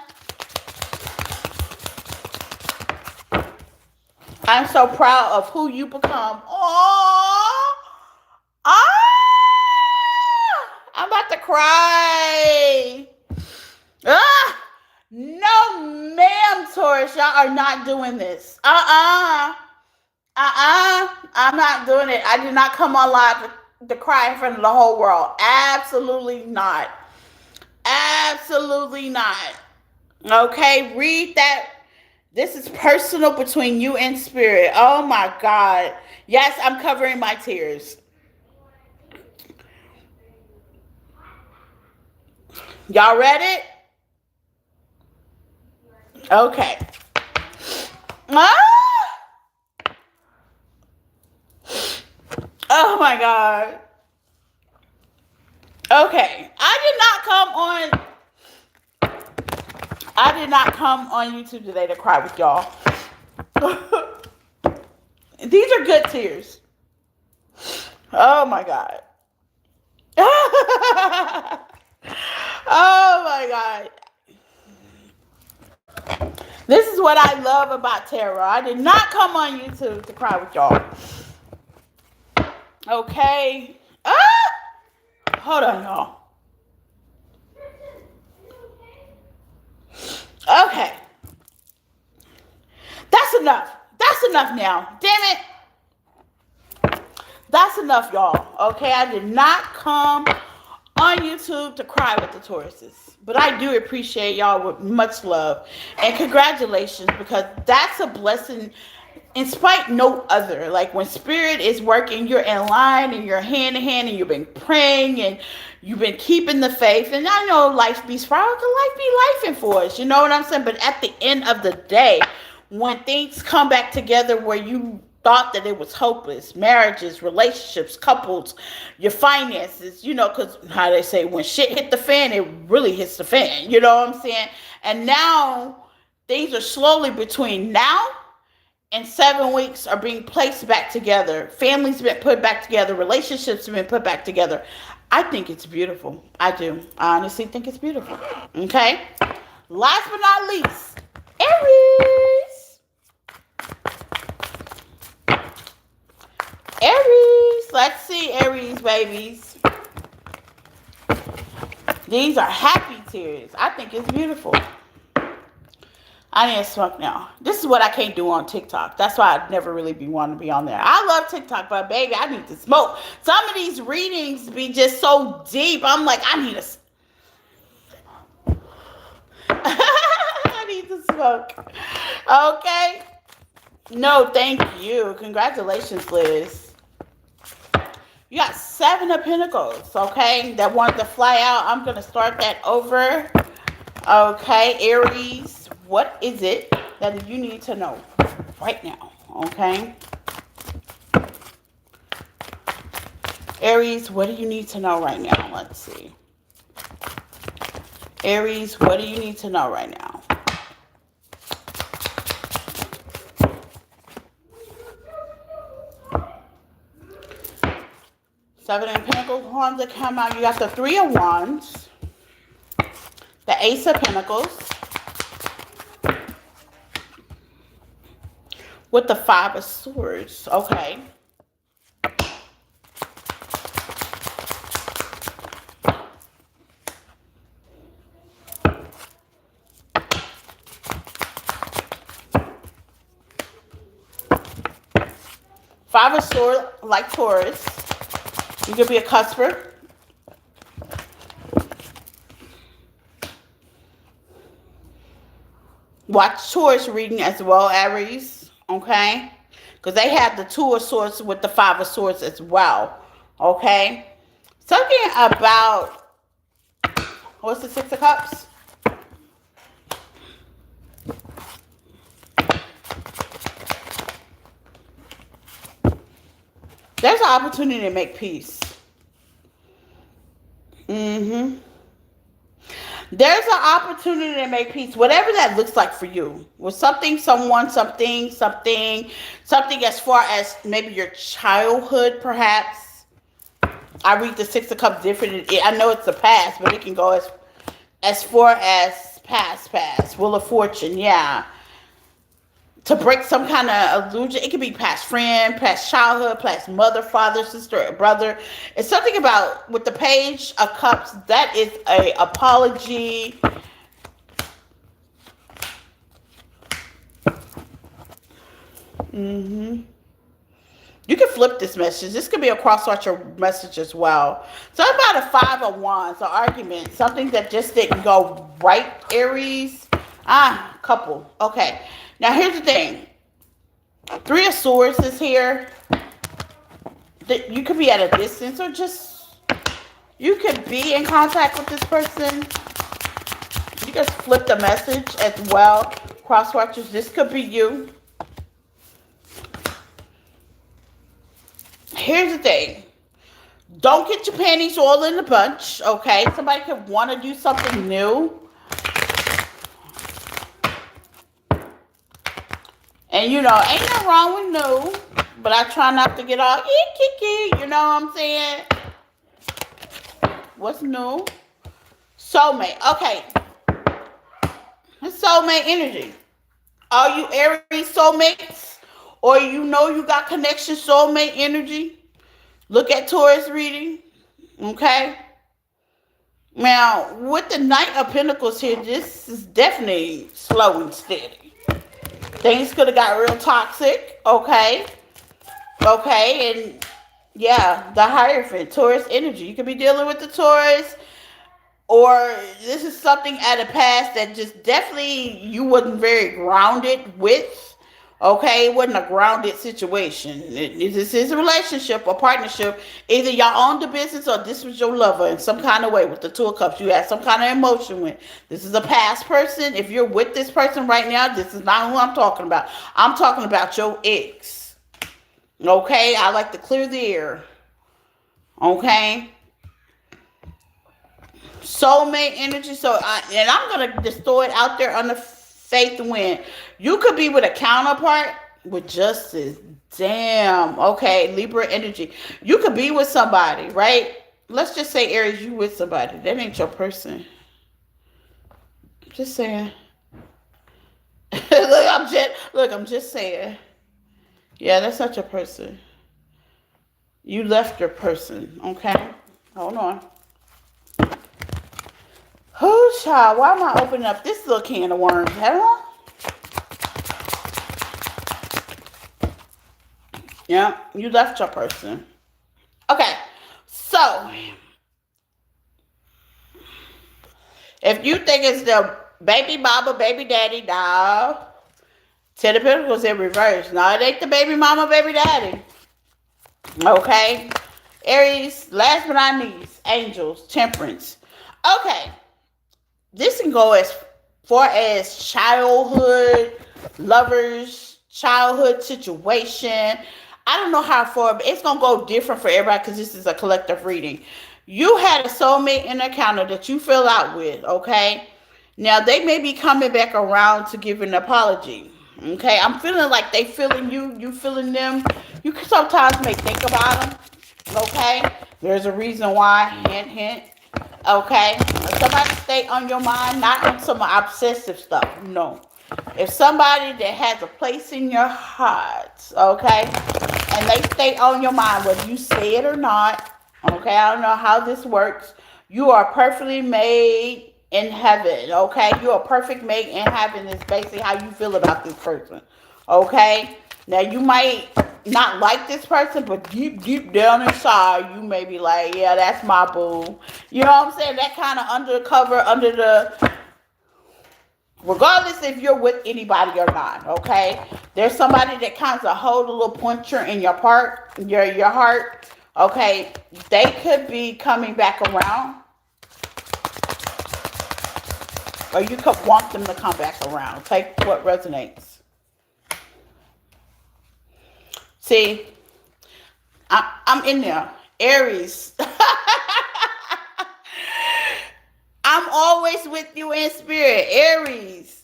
I'm so proud of who you become. Oh, I'm about to cry. No, ma'am, Taurus, y'all are not doing this. I'm not doing it. I did not come on live to cry in front of the whole world. Absolutely not. Absolutely not. Okay, read that. This is personal between you and spirit. Oh my God. Yes, I'm covering my tears. Y'all read it? Okay. Oh my God. Okay. I did not come on YouTube today to cry with y'all. These are good tears. Oh my God. Oh my God. This is what I love about tarot. I did not come on YouTube to cry with y'all. Okay. Hold on, y'all. Okay. That's enough. That's enough now. Damn it. That's enough, y'all. Okay, I did not come on YouTube to cry with the Tauruses. But I do appreciate y'all with much love. And congratulations, because that's a blessing in spite no other. Like when spirit is working, you're in line and you're hand in hand and you've been praying and you've been keeping the faith. And I know life be sporadic, life be lifing for us. You know what I'm saying? But at the end of the day, when things come back together where you thought that it was hopeless, marriages, relationships, couples, your finances, because how they say when shit hit the fan, it really hits the fan. You know what I'm saying? And now things are slowly between now in 7 weeks are being placed back together. Families been put back together. Relationships have been put back together. I think it's beautiful. I do. I honestly think it's beautiful. Okay. Last but not least, Aries. Aries. Let's see, Aries babies. These are happy tears. I think it's beautiful. I need to smoke now. This is what I can't do on TikTok. That's why I'd never really be wanting to be on there. I love TikTok, but baby, I need to smoke. Some of these readings be just so deep. I'm like, I need to. I need to smoke. Okay. No, thank you. Congratulations, Liz. You got 7 of Pentacles, okay? That wanted to fly out. I'm going to start that over. Okay, Aries, what is it that you need to know right now, okay? Aries, what do you need to know right now? Let's see. Aries, what do you need to know right now? Seven of Pentacles ones that come out. You got the 3 of Wands, the Ace of Pentacles, with the 5 of Swords. Okay. Five of Swords, like Taurus. You could be a cusper. Watch Taurus reading as well, Aries. Okay? Because they have the 2 of Swords with the 5 of Swords as well. Okay? Something about, what's the 6 of Cups? There's an opportunity to make peace. There's an opportunity to make peace, whatever that looks like for you. With something, someone, something as far as maybe your childhood, perhaps. I read the 6 of Cups different. I know it's the past, but it can go as far as past. Wheel of Fortune, yeah. To break some kind of illusion. It could be past friend, past childhood, past mother, father, sister, brother. It's something about, with the Page of Cups, that is a apology. You can flip this message. This could be a cross-watcher message as well. So about a 5 of Wands, an argument, something that just didn't go right, Aries. Couple. Okay. Now, here's the thing. 3 of Swords is here. You could be at a distance, or just, you could be in contact with this person. You just flip the message as well. Cross watchers, this could be you. Here's the thing. Don't get your panties all in a bunch, okay? Somebody could want to do something new. And, ain't nothing wrong with new, but I try not to get all kiki, you know what I'm saying? What's new? Soulmate. Okay. It's soulmate energy. Are you Aries soulmates? Or you got connection soulmate energy? Look at Taurus reading. Okay? Now, with the Knight of Pentacles here, this is definitely slow and steady. Things could have got real toxic, okay? And yeah, the Hierophant, Taurus energy. You could be dealing with the Taurus, or this is something at a past that just definitely you wasn't very grounded with, okay? It wasn't a grounded situation. This is a relationship or partnership. Either y'all owned the business or this was your lover in some kind of way. With the 2 of Cups, you had some kind of emotion with. This is a past person. If you're with this person right now, this is not who I'm talking about. I'm talking about your ex. Okay? I like to clear the air. Okay? Soulmate energy. I'm going to just throw it out there on the faith wind. You could be with a counterpart. with justice. Damn. Okay, Libra energy. You could be with somebody, right? Let's just say Aries, you with somebody. That ain't your person. Just saying. I'm just saying. Yeah, that's not your person. You left your person, okay? Hold on. Oh, child, why am I opening up this little can of worms? Huh? Yeah, you left your person. Okay, so if you think it's the baby mama, baby daddy, no. Ten of Pentacles in reverse. No, it ain't the baby mama, baby daddy. Okay. Aries, last but not least, angels, temperance. Okay. This can go as far as childhood, lovers, childhood situation. I don't know how far, but it's going to go different for everybody because this is a collective reading. You had a soulmate in the encounter that you fell out with, okay? Now, they may be coming back around to give an apology, okay? I'm feeling like they feeling you, you feeling them. You sometimes may think about them, okay? There's a reason why, hint, hint. Okay, if somebody stay on your mind, not on some obsessive stuff. No, if somebody that has a place in your heart, okay, and they stay on your mind, whether you say it or not. Okay, I don't know how this works. You are perfectly made in heaven. Okay, you are perfect made in heaven. Is basically how you feel about this person. Okay, now you might not like this person, but deep down inside, you may be like, yeah, that's my boo. You know what I'm saying? That kind of undercover, under the, regardless if you're with anybody or not, okay? There's somebody that kind of hold a little puncture in your your heart, okay? They could be coming back around, or you could want them to come back around. Take what resonates. See, I'm in there. Aries. I'm always with you in spirit. Aries.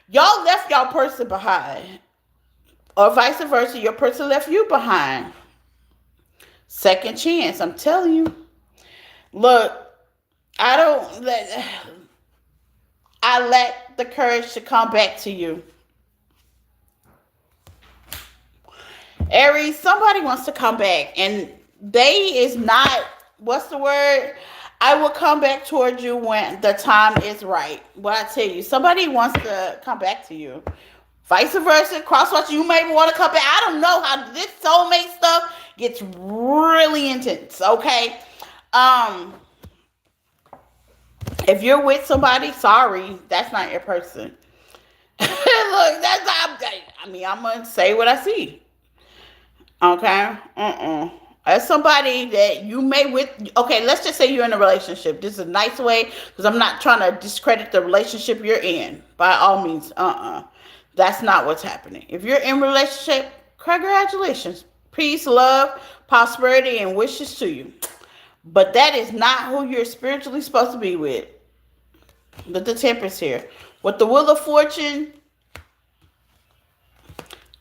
Y'all left y'all person behind. Or vice versa, your person left you behind. Second chance, I'm telling you. Look, I lack the courage to come back to you. Aries, somebody wants to come back, and they is not, what's the word? I will come back towards you when the time is right. What I tell you, somebody wants to come back to you. Vice versa, crosswatch, you may want to come back. I don't know how this soulmate stuff gets really intense, okay? If you're with somebody, sorry, that's not your person. Look, that's not, I'm going to say what I see. Okay? As somebody that you may with, okay, let's just say you're in a relationship. This is a nice way, because I'm not trying to discredit the relationship you're in. By all means, that's not what's happening. If you're in a relationship, congratulations. Peace, love, prosperity, and wishes to you. But that is not who you're spiritually supposed to be with. But the Temperance here. With the Wheel of Fortune,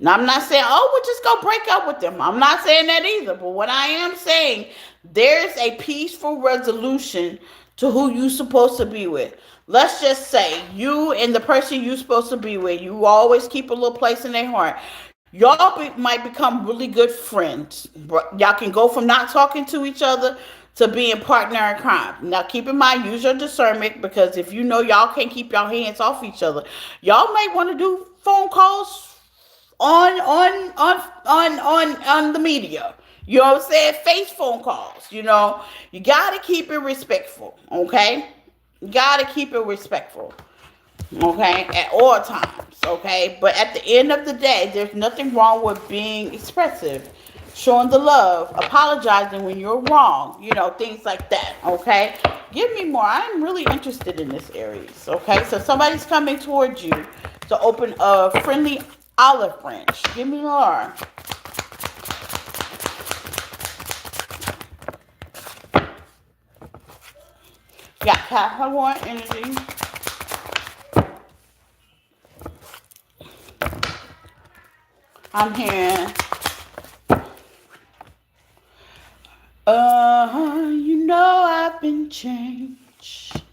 now, I'm not saying, oh, we'll just go break up with them. I'm not saying that either. But what I am saying, there's a peaceful resolution to who you're supposed to be with. Let's just say you and the person you're supposed to be with, you always keep a little place in their heart. Y'all might become really good friends. Y'all can go from not talking to each other to being partner in crime. Now, keep in mind, use your discernment, because if you know y'all can't keep your hands off each other, y'all may want to do phone calls on the media. You know what I'm saying? Face phone calls. You know, you gotta keep it respectful, okay? You gotta keep it respectful, okay, at all times, okay? But at the end of the day, there's nothing wrong with being expressive, showing the love, apologizing when you're wrong, you know, things like that, okay? Give me more. I'm really interested in this, Aries, okay? So somebody's coming towards you to open a friendly olive branch. Give me more. Got Capricorn energy. I'm hearing, you know I've been changed.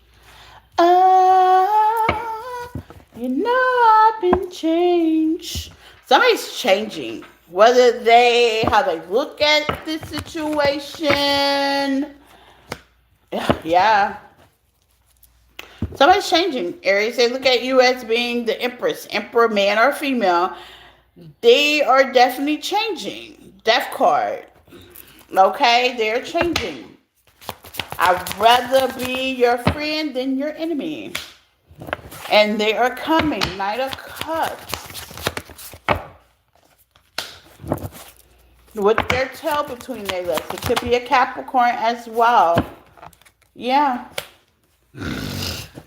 You know I've been changed. Somebody's changing. Whether how they look at the situation. Yeah. Somebody's changing. Aries, they look at you as being the Empress, Emperor, man or female. They are definitely changing. Death card. Okay, they're changing. I'd rather be your friend than your enemy. And they are coming. Knight of Cups. With their tail between their legs. It could be a Capricorn as well. Yeah.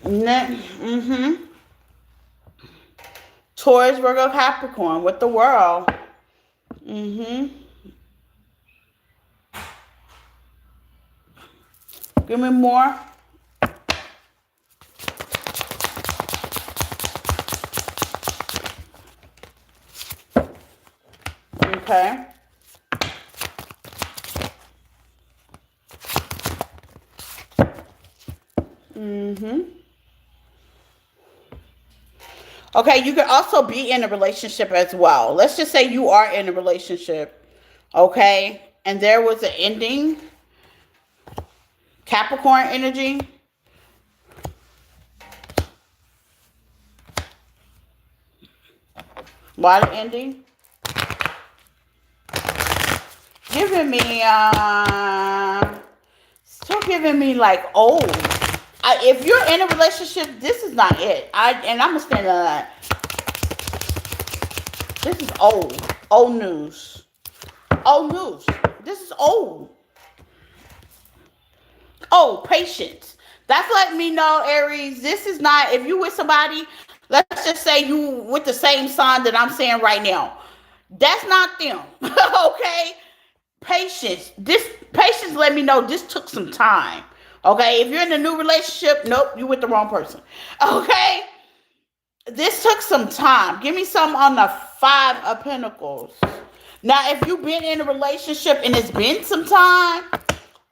Mm-hmm. Taurus, Virgo, Capricorn with the world. Mm-hmm. Give me more. Okay. Mm-hmm. Okay, you could also be in a relationship as well. Let's just say you are in a relationship, okay? And there was an ending. Capricorn energy. Why the ending? Giving me, still giving me like old. If you're in a relationship, this is not it. And I'm gonna stand on that. This is old. Old news. Old news. This is old. Oh, patience. That's letting me know, Aries, this is not, if you with somebody, let's just say you with the same sign that I'm saying right now. That's not them. Okay? Patience. This patience let me know this took some time. Okay? If you're in a new relationship, nope, you with the wrong person. Okay? This took some time. Give me some on the Five of Pentacles. Now, if you've been in a relationship and it's been some time,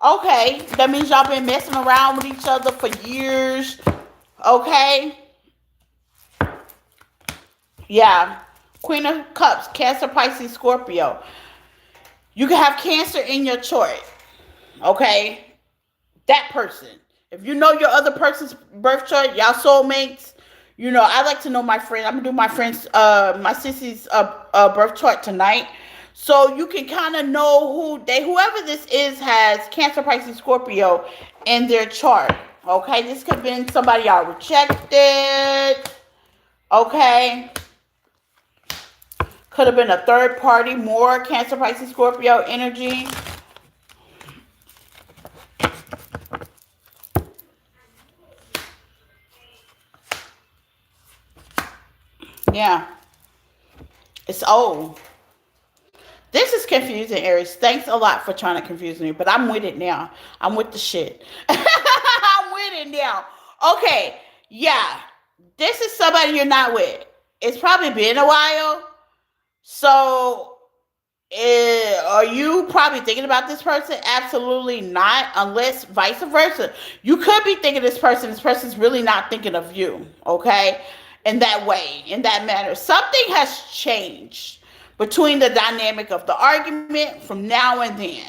okay, that means y'all been messing around with each other for years. Okay? Yeah. Queen of Cups, Cancer, Pisces, Scorpio. You can have Cancer in your chart. Okay? That person. If you know your other person's birth chart, y'all soulmates. You know, I like to know my friend. I'm gonna do my friend's, my sissy's birth chart tonight, so you can kind of know whoever this is has Cancer, Pisces, Scorpio in their chart. Okay, this could have been somebody y'all rejected. Okay, could have been a third party. More Cancer, Pisces, Scorpio energy. Yeah. It's old. This is confusing, Aries. Thanks a lot for trying to confuse me, but I'm with it now. I'm with the shit. I'm with it now. Okay. Yeah. This is somebody you're not with. It's probably been a while. So, are you probably thinking about this person? Absolutely not, unless vice versa. You could be thinking this person's really not thinking of you, okay? In that way, in that manner. Something has changed between the dynamic of the argument from now and then.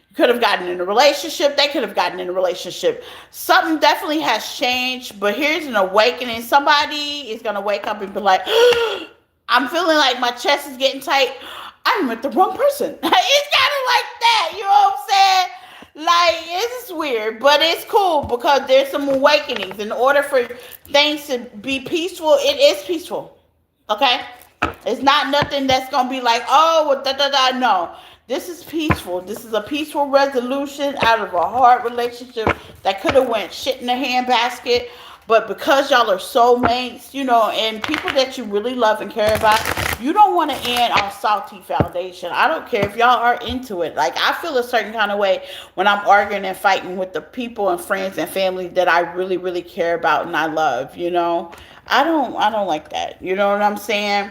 You could have gotten in a relationship, they could have gotten in a relationship. Something definitely has changed, but here's an awakening. Somebody is going to wake up and be like, I'm feeling like my chest is getting tight. I'm with the wrong person. It's kind of like that, you know what I'm saying? Like, it's weird, but it's cool because there's some awakenings. In order for things to be peaceful, it is peaceful. Okay? It's not nothing that's going to be like, oh, da-da-da. No. This is peaceful. This is a peaceful resolution out of a hard relationship that could have went shit in the handbasket. But because y'all are soulmates, you know, and people that you really love and care about, you don't want to end on salty foundation. I don't care if y'all are into it. Like, I feel a certain kind of way when I'm arguing and fighting with the people and friends and family that I really, really care about and I love, you know. I don't like that. You know what I'm saying?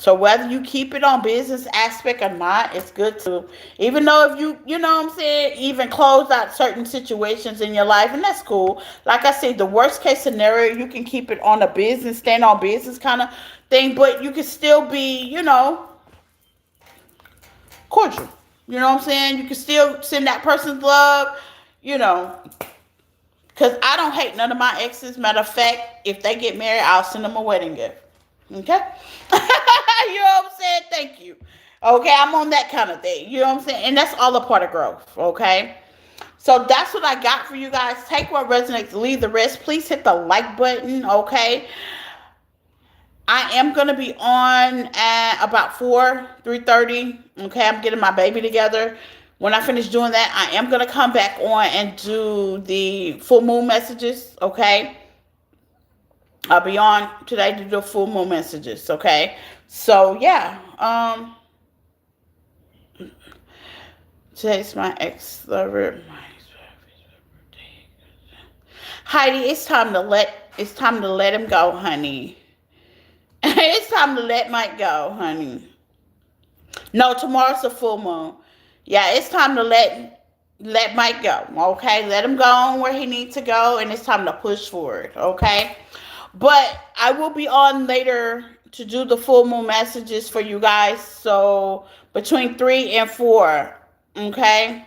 So whether you keep it on business aspect or not, it's good to, even though if you know what I'm saying, even close out certain situations in your life, and that's cool. Like I said, the worst case scenario, you can keep it on a business, stand on business kind of thing, but you can still be, cordial. You know what I'm saying? You can still send that person's love, you know, because I don't hate none of my exes. Matter of fact, if they get married, I'll send them a wedding gift. Okay? You know what I'm saying? Thank you. Okay, I'm on that kind of thing. You know what I'm saying? And that's all a part of growth. Okay? So that's what I got for you guys. Take what resonates, leave the rest. Please hit the like button. Okay? I am going to be on at about 3:30. Okay, I'm getting my baby together. When I finish doing that, I am going to come back on and do the full moon messages. Okay, I'll be on today to do full moon messages. Okay, so yeah, today's my ex-lover. Heidi, it's time to let him go, honey. It's time to let Mike go, honey. No, tomorrow's the full moon. Yeah, it's time to let Mike go. Okay, let him go on where he needs to go, and it's time to push forward. Okay, but I will be on later to do the full moon messages for you guys. So between 3 and 4. Okay,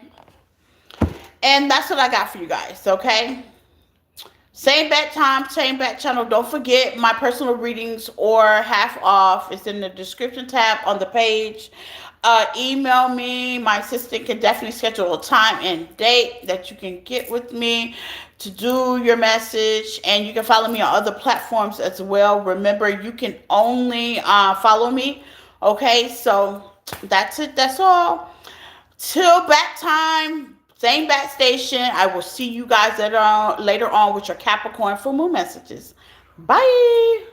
and that's what I got for you guys. Okay. Same bat time, same bat channel. Don't forget my personal readings or half off. It's in the description tab on the page. Email me. My assistant can definitely schedule a time and date that you can get with me to do your message. And you can follow me on other platforms as well. Remember, you can only follow me. Okay, so that's it. That's all. Till bat time. Same bat station. I will see you guys later on with your Capricorn full moon messages. Bye.